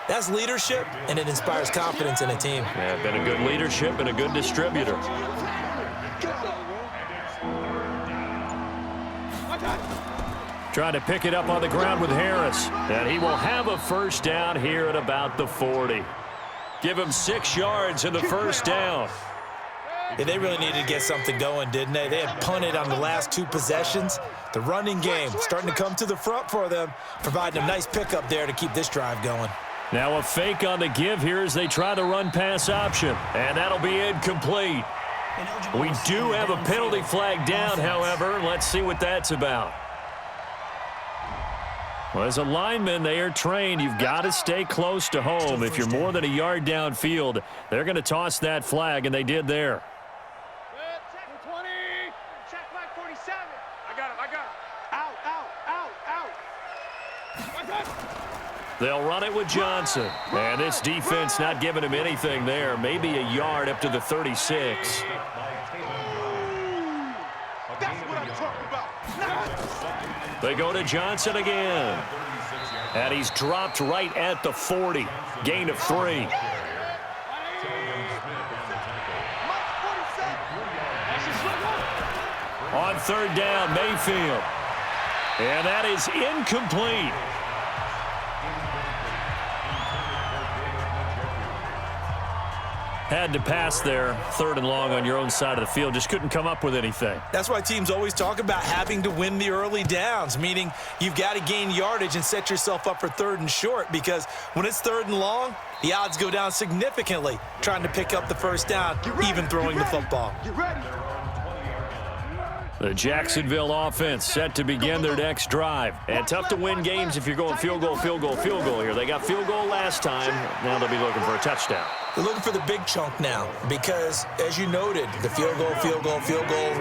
That's leadership, and it inspires confidence in a team. Yeah, been a good leadership and a good distributor. Trying to pick it up on the ground with Harris. And he will have a first down here at about the 40. Give him 6 yards in the first down. Yeah, they really needed to get something going, didn't they? They had punted on the last 2 possessions. The running game starting to come to the front for them, providing a nice pickup there to keep this drive going. Now a fake on the give here as they try the run-pass option, and that'll be incomplete. We do have a penalty flag down, however. Let's see what that's about. Well, as a lineman, they are trained. You've got to stay close to home. If you're more than a yard downfield, they're going to toss that flag, and they did there. Check 20. Check flag 47. I got him. Out. They'll run it with Johnson. And this defense not giving him anything there. Maybe a yard up to the 36. That's what I'm talking about. They go to Johnson again. And he's dropped right at the 40. Gain of 3. On 3rd down, Mayfield. And that is incomplete. Had to pass there, 3rd and long on your own side of the field. Just couldn't come up with anything. That's why teams always talk about having to win the early downs, meaning you've got to gain yardage and set yourself up for 3rd and short, because when it's 3rd and long, the odds go down significantly trying to pick up the 1st down, even throwing the football. Get ready. The Jacksonville offense set to begin their next drive. And tough to win games if you're going field goal here. They got field goal last time. Now they'll be looking for a touchdown. They're looking for the big chunk now because, as you noted, the field goal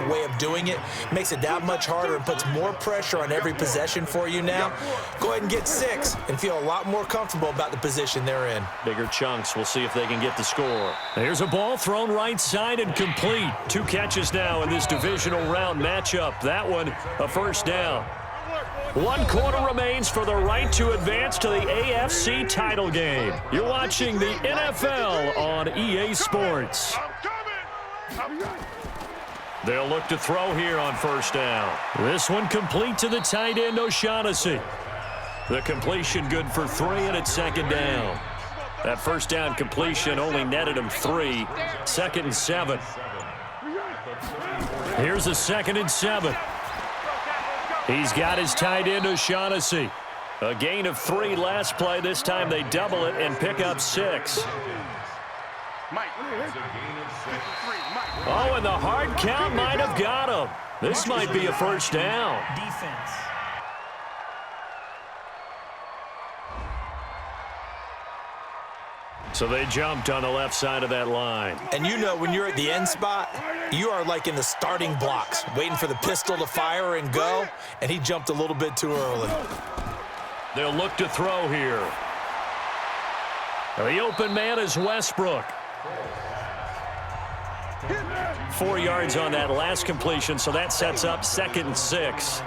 way of doing it makes it that much harder and puts more pressure on every possession for you now. Go ahead and get 6 and feel a lot more comfortable about the position they're in. Bigger chunks. We'll see if they can get the score. Here's a ball thrown right side and complete. 2 catches now in this divisional round matchup. That one, a 1st down. 1 quarter remains for the right to advance to the AFC title game. You're watching the NFL on EA Sports. They'll look to throw here on 1st down. This one complete to the tight end, O'Shaughnessy. The completion good for 3, and it's 2nd down. That 1st down completion only netted him 3. 2nd and 7. Here's a 2nd and 7. He's got his tight end, O'Shaughnessy. A gain of 3 last play. This time they double it and pick up 6. Oh, and the hard count might have got him. This might be a 1st down. Defense. So they jumped on the left side of that line. And you know when you're at the end spot, you are like in the starting blocks, waiting for the pistol to fire and go, and he jumped a little bit too early. They'll look to throw here. The open man is Westbrook. 4 yards on that last completion, so that sets up 2nd and 6.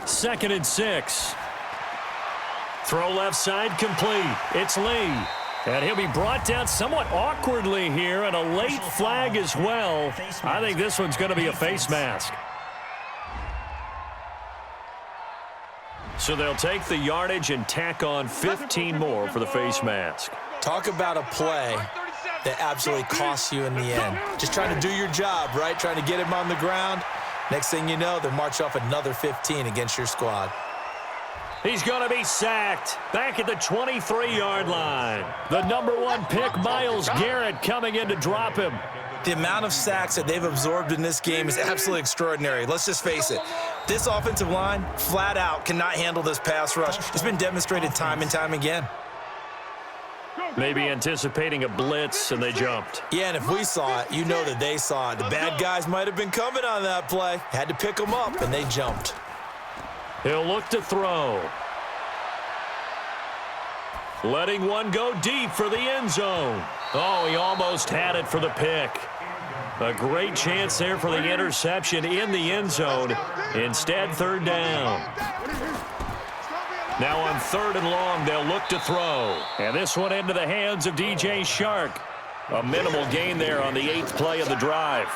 2nd and 6. Throw left side complete. It's Lee. And he'll be brought down somewhat awkwardly here, and a late flag as well. I think this one's going to be a face mask. So they'll take the yardage and tack on 15 more for the face mask. Talk about a play that absolutely costs you in the end. Just trying to do your job, right? Trying to get him on the ground. Next thing you know, they'll march off another 15 against your squad. He's going to be sacked back at the 23-yard line. The #1 pick, Myles Garrett, coming in to drop him. The amount of sacks that they've absorbed in this game is absolutely extraordinary. Let's just face it. This offensive line, flat out, cannot handle this pass rush. It's been demonstrated time and time again. Maybe anticipating a blitz, and they jumped. Yeah, and if we saw it, you know that they saw it. The bad guys might have been coming on that play. Had to pick them up, and they jumped. He'll look to throw. Letting one go deep for the end zone. Oh, he almost had it for the pick. A great chance there for the interception in the end zone. Instead, 3rd down. Now on 3rd and long, they'll look to throw. And this one into the hands of DJ Shark. A minimal gain there on the 8th play of the drive.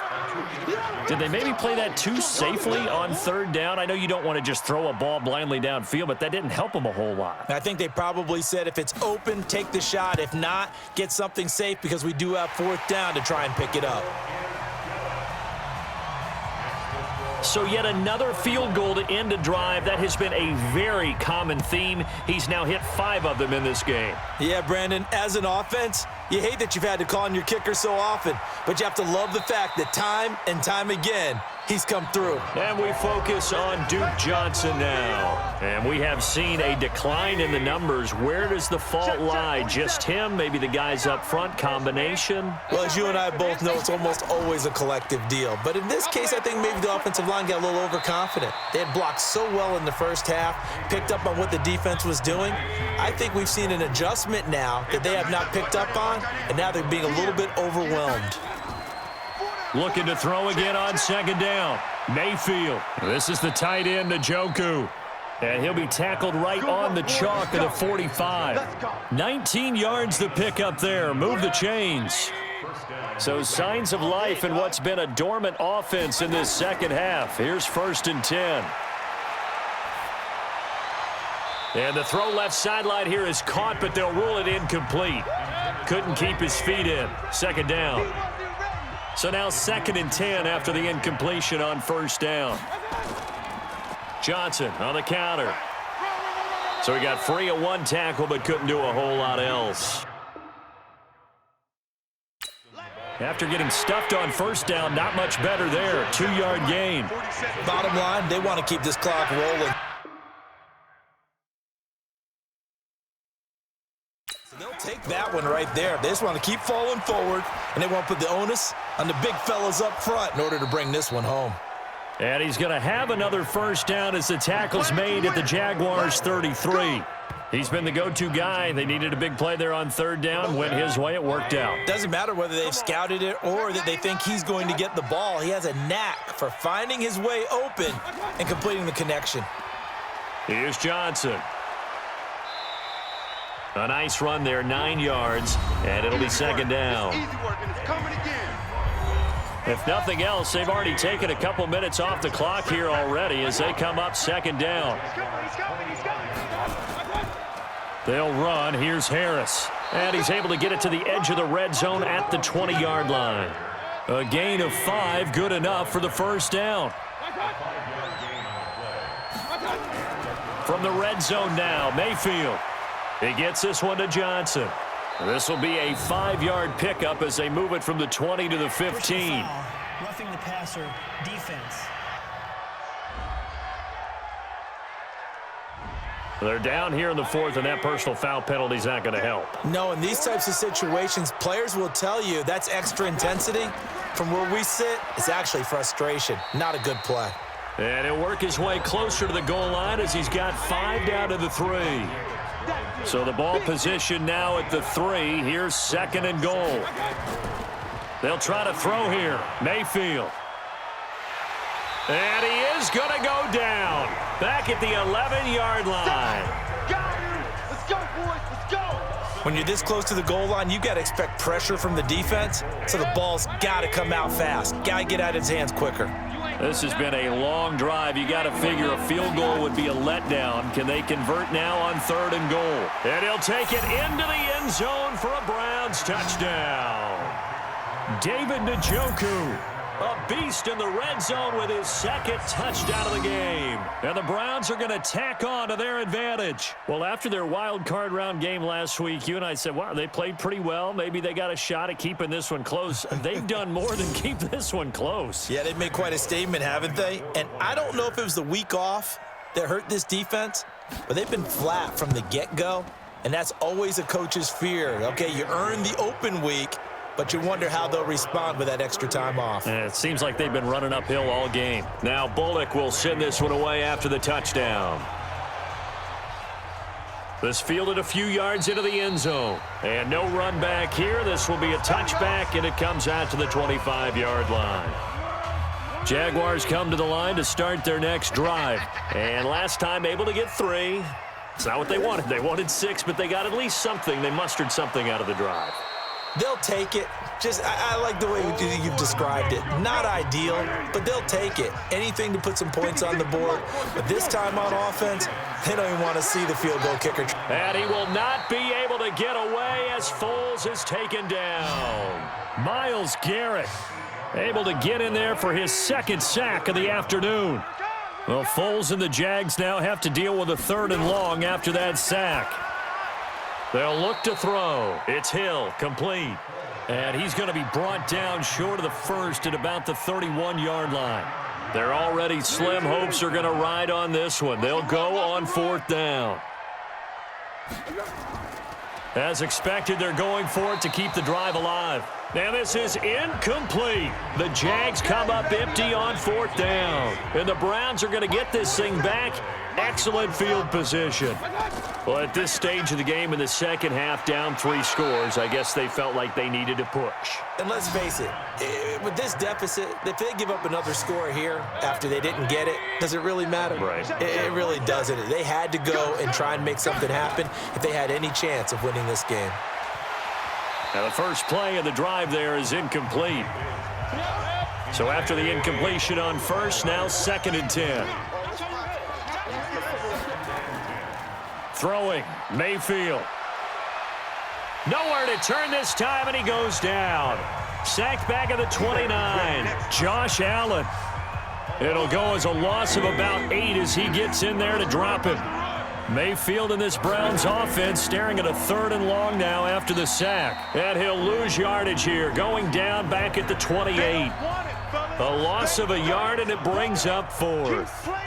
Did they maybe play that too safely on 3rd down? I know you don't want to just throw a ball blindly downfield, but that didn't help them a whole lot. I think they probably said if it's open, take the shot. If not, get something safe because we do have 4th down to try and pick it up. So yet another field goal to end a drive. That has been a very common theme. He's now hit 5 of them in this game. Yeah, Brandon, as an offense, you hate that you've had to call on your kicker so often, but you have to love the fact that time and time again, he's come through. And we focus on Duke Johnson now. And we have seen a decline in the numbers. Where does the fault lie? Just him? Maybe the guys up front? Combination? Well, as you and I both know, it's almost always a collective deal. But in this case, I think maybe the offensive line got a little overconfident. They had blocked so well in the first half, picked up on what the defense was doing. I think we've seen an adjustment now that they have not picked up on, and now they're being a little bit overwhelmed. Looking to throw again on 2nd down. Mayfield. This is the tight end, Njoku. And he'll be tackled right on the chalk of the 45. 19 yards to pick up there. Move the chains. So signs of life in what's been a dormant offense in this second half. Here's 1st and 10. And the throw left sideline here is caught, but they'll rule it incomplete. Couldn't keep his feet in. 2nd down. So now 2nd and 10 after the incompletion on 1st down. Johnson on the counter. So he got free of 1 tackle but couldn't do a whole lot else. After getting stuffed on 1st down, not much better there. 2-yard gain. Bottom line, they want to keep this clock rolling. They'll take that one right there. They just want to keep falling forward, and they want to put the onus on the big fellas up front in order to bring this one home. And he's going to have another 1st down as the tackle's made at the Jaguars' 33. He's been the go-to guy. They needed a big play there on 3rd down. Went his way. It worked out. Doesn't matter whether they've scouted it or that they think he's going to get the ball. He has a knack for finding his way open and completing the connection. Here's Johnson. A nice run there, 9 yards, and it'll be 2nd down. If nothing else, they've already taken a couple minutes off the clock here already as they come up 2nd down. They'll run. Here's Harris. And he's able to get it to the edge of the red zone at the 20-yard line. A gain of 5, good enough for the 1st down. From the red zone now, Mayfield. He gets this one to Johnson. This will be a 5-yard pickup as they move it from the 20 to the 15. Roughing the passer defense. They're down here in the 4th, and that personal foul penalty is not going to help. No, in these types of situations, players will tell you that's extra intensity. From where we sit, it's actually frustration. Not a good play. And he'll work his way closer to the goal line as he's got 5 down to the 3. So the ball position now at the 3. Here's 2nd and goal. They'll try to throw here. Mayfield. And he is going to go down. Back at the 11-yard line. Let's go, boys. Let's go. When you're this close to the goal line, you got to expect pressure from the defense, so the ball's got to come out fast. Got to get out of his hands quicker. This has been a long drive. You got to figure a field goal would be a letdown. Can they convert now on 3rd and goal? And he'll take it into the end zone for a Browns touchdown. David Njoku, a beast in the red zone with his 2nd touchdown of the game. And the Browns are going to tack on to their advantage. Well, after their wild card round game last week, you and I said, wow, they played pretty well. Maybe they got a shot at keeping this one close. They've done more than keep this one close. Yeah, they've made quite a statement, haven't they? And I don't know if it was the week off that hurt this defense, but they've been flat from the get-go, and that's always a coach's fear. Okay, you earn the open week, but you wonder how they'll respond with that extra time off. And it seems like they've been running uphill all game. Now Bullock will send this one away after the touchdown. This fielded a few yards into the end zone. And no run back here. This will be a touchback, and it comes out to the 25-yard line. Jaguars come to the line to start their next drive. And last time able to get 3. It's not what they wanted. They wanted 6, but they got at least something. They mustered something out of the drive. They'll take it. I like the way you've described it. Not ideal, but they'll take it. Anything to put some points on the board. But this time on offense, they don't even want to see the field goal kicker. And he will not be able to get away as Foles is taken down. Myles Garrett able to get in there for his second sack of the afternoon. Well, Foles and the Jags now have to deal with a 3rd and long after that sack. They'll look to throw. It's Hill, complete. And he's going to be brought down short of the first at about the 31-yard line. Their already slim hopes are going to ride on this one. They'll go on 4th down. As expected, they're going for it to keep the drive alive. Now this is incomplete. The Jags come up empty on 4th down. And the Browns are going to get this thing back. Excellent field position. Well, at this stage of the game in the second half, down 3 scores, I guess they felt like they needed to push. And let's face it, with this deficit, if they give up another score here after they didn't get it, does it really matter? Right. It really doesn't. They had to go and try and make something happen if they had any chance of winning this game. Now the first play of the drive there is incomplete. So after the incompletion on first, now 2nd and 10. Throwing, Mayfield. Nowhere to turn this time, and he goes down. Sacked back at the 29. Josh Allen. It'll go as a loss of about 8 as he gets in there to drop him. Mayfield in this Browns offense staring at a 3rd and long now after the sack. And he'll lose yardage here, going down back at the 28. A loss of a yard, and it brings up 4th.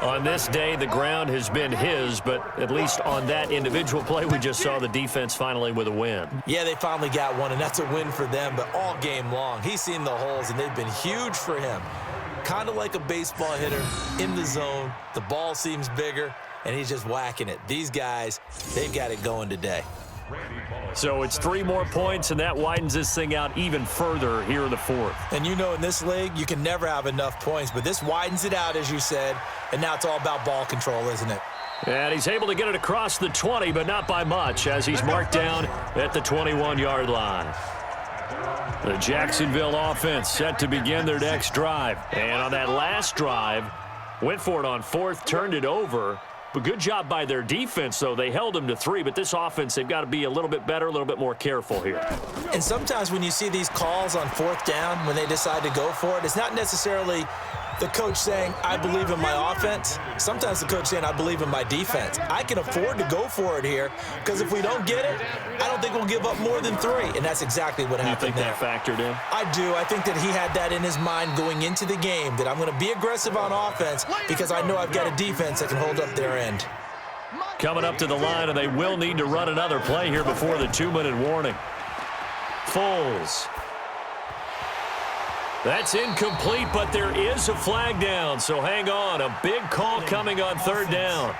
On this day, the ground has been his, but at least on that individual play, we just saw the defense finally with a win. Yeah, they finally got one, and that's a win for them, but all game long, he's seen the holes, and they've been huge for him. Kind of like a baseball hitter in the zone. The ball seems bigger, and he's just whacking it. These guys, they've got it going today. So it's 3 more points, and that widens this thing out even further here in the 4th. And you know in this league, you can never have enough points, but this widens it out, as you said, and now it's all about ball control, isn't it? And he's able to get it across the 20, but not by much, as he's marked down at the 21-yard line. The Jacksonville offense set to begin their next drive. And on that last drive, went for it on 4th, turned it over. But good job by their defense, though. They held them to 3, but this offense, they've got to be a little bit better, a little bit more careful here. And sometimes when you see these calls on 4th down, when they decide to go for it, it's not necessarily the coach saying, I believe in my offense. Sometimes the coach saying, I believe in my defense. I can afford to go for it here, because if we don't get it, I don't think we'll give up more than 3. And that's exactly what happened there. You think that factored in? I do. I think that he had that in his mind going into the game, that I'm going to be aggressive on offense because I know I've got a defense that can hold up their end. Coming up to the line, and they will need to run another play here before the 2-minute warning. Foles. That's incomplete, but there is a flag down, so hang on. A big call coming on 3rd down.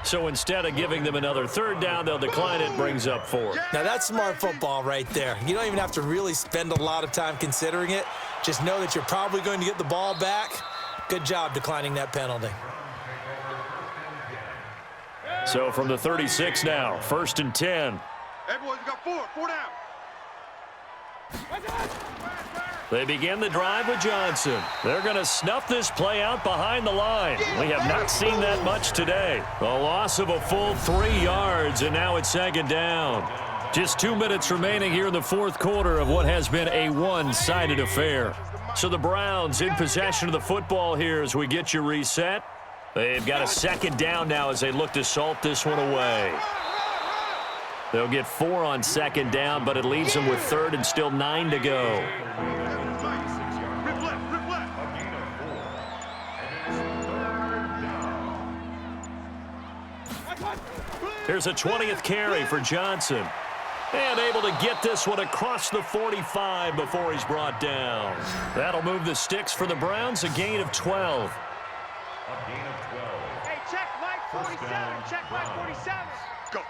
So instead of giving them another 3rd down, they'll decline it, brings up 4. Now that's smart football right there. You don't even have to really spend a lot of time considering it. Just know that you're probably going to get the ball back. Good job declining that penalty. So from the 36 now, 1st and 10. Hey, boys, we got 4 down. They begin the drive with Johnson. They're going to snuff this play out behind the line. We have not seen that much today. A loss of a full 3 yards, and now it's 2nd down. Just 2 minutes remaining here in the 4th quarter of what has been a one-sided affair. So the Browns in possession of the football here as we get you reset. They've got a 2nd down now as they look to salt this one away. They'll get 4 on 2nd down, but it leaves them with 3rd and still 9 to go. Here's a 20th carry for Johnson. And able to get this one across the 45 before he's brought down. That'll move the sticks for the Browns, a gain of 12. Hey, check Mike 47. Check Mike 47. Go.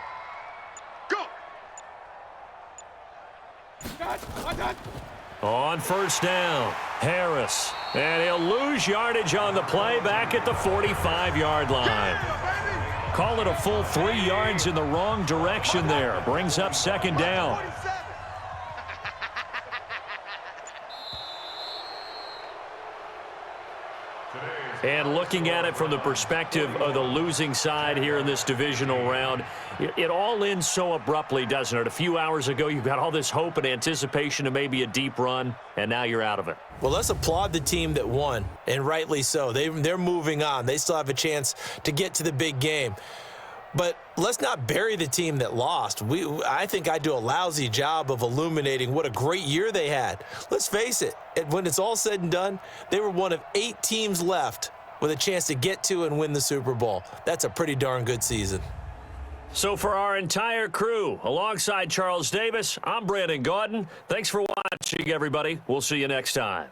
On 1st down, Harris. And he'll lose yardage on the play back at the 45-yard line. Call it a full 3 yards in the wrong direction there. Brings up second down. And looking at it from the perspective of the losing side here in this divisional round, it all ends so abruptly, doesn't it? A few hours ago, you've got all this hope and anticipation of maybe a deep run, and now you're out of it. Well, let's applaud the team that won, and rightly so. They're moving on. They still have a chance to get to the big game. But let's not bury the team that lost. I think I do a lousy job of illuminating what a great year they had. Let's face it, when it's all said and done, they were one of 8 teams left with a chance to get to and win the Super Bowl. That's a pretty darn good season. So for our entire crew, alongside Charles Davis, I'm Brandon Gaudin. Thanks for watching, everybody. We'll see you next time.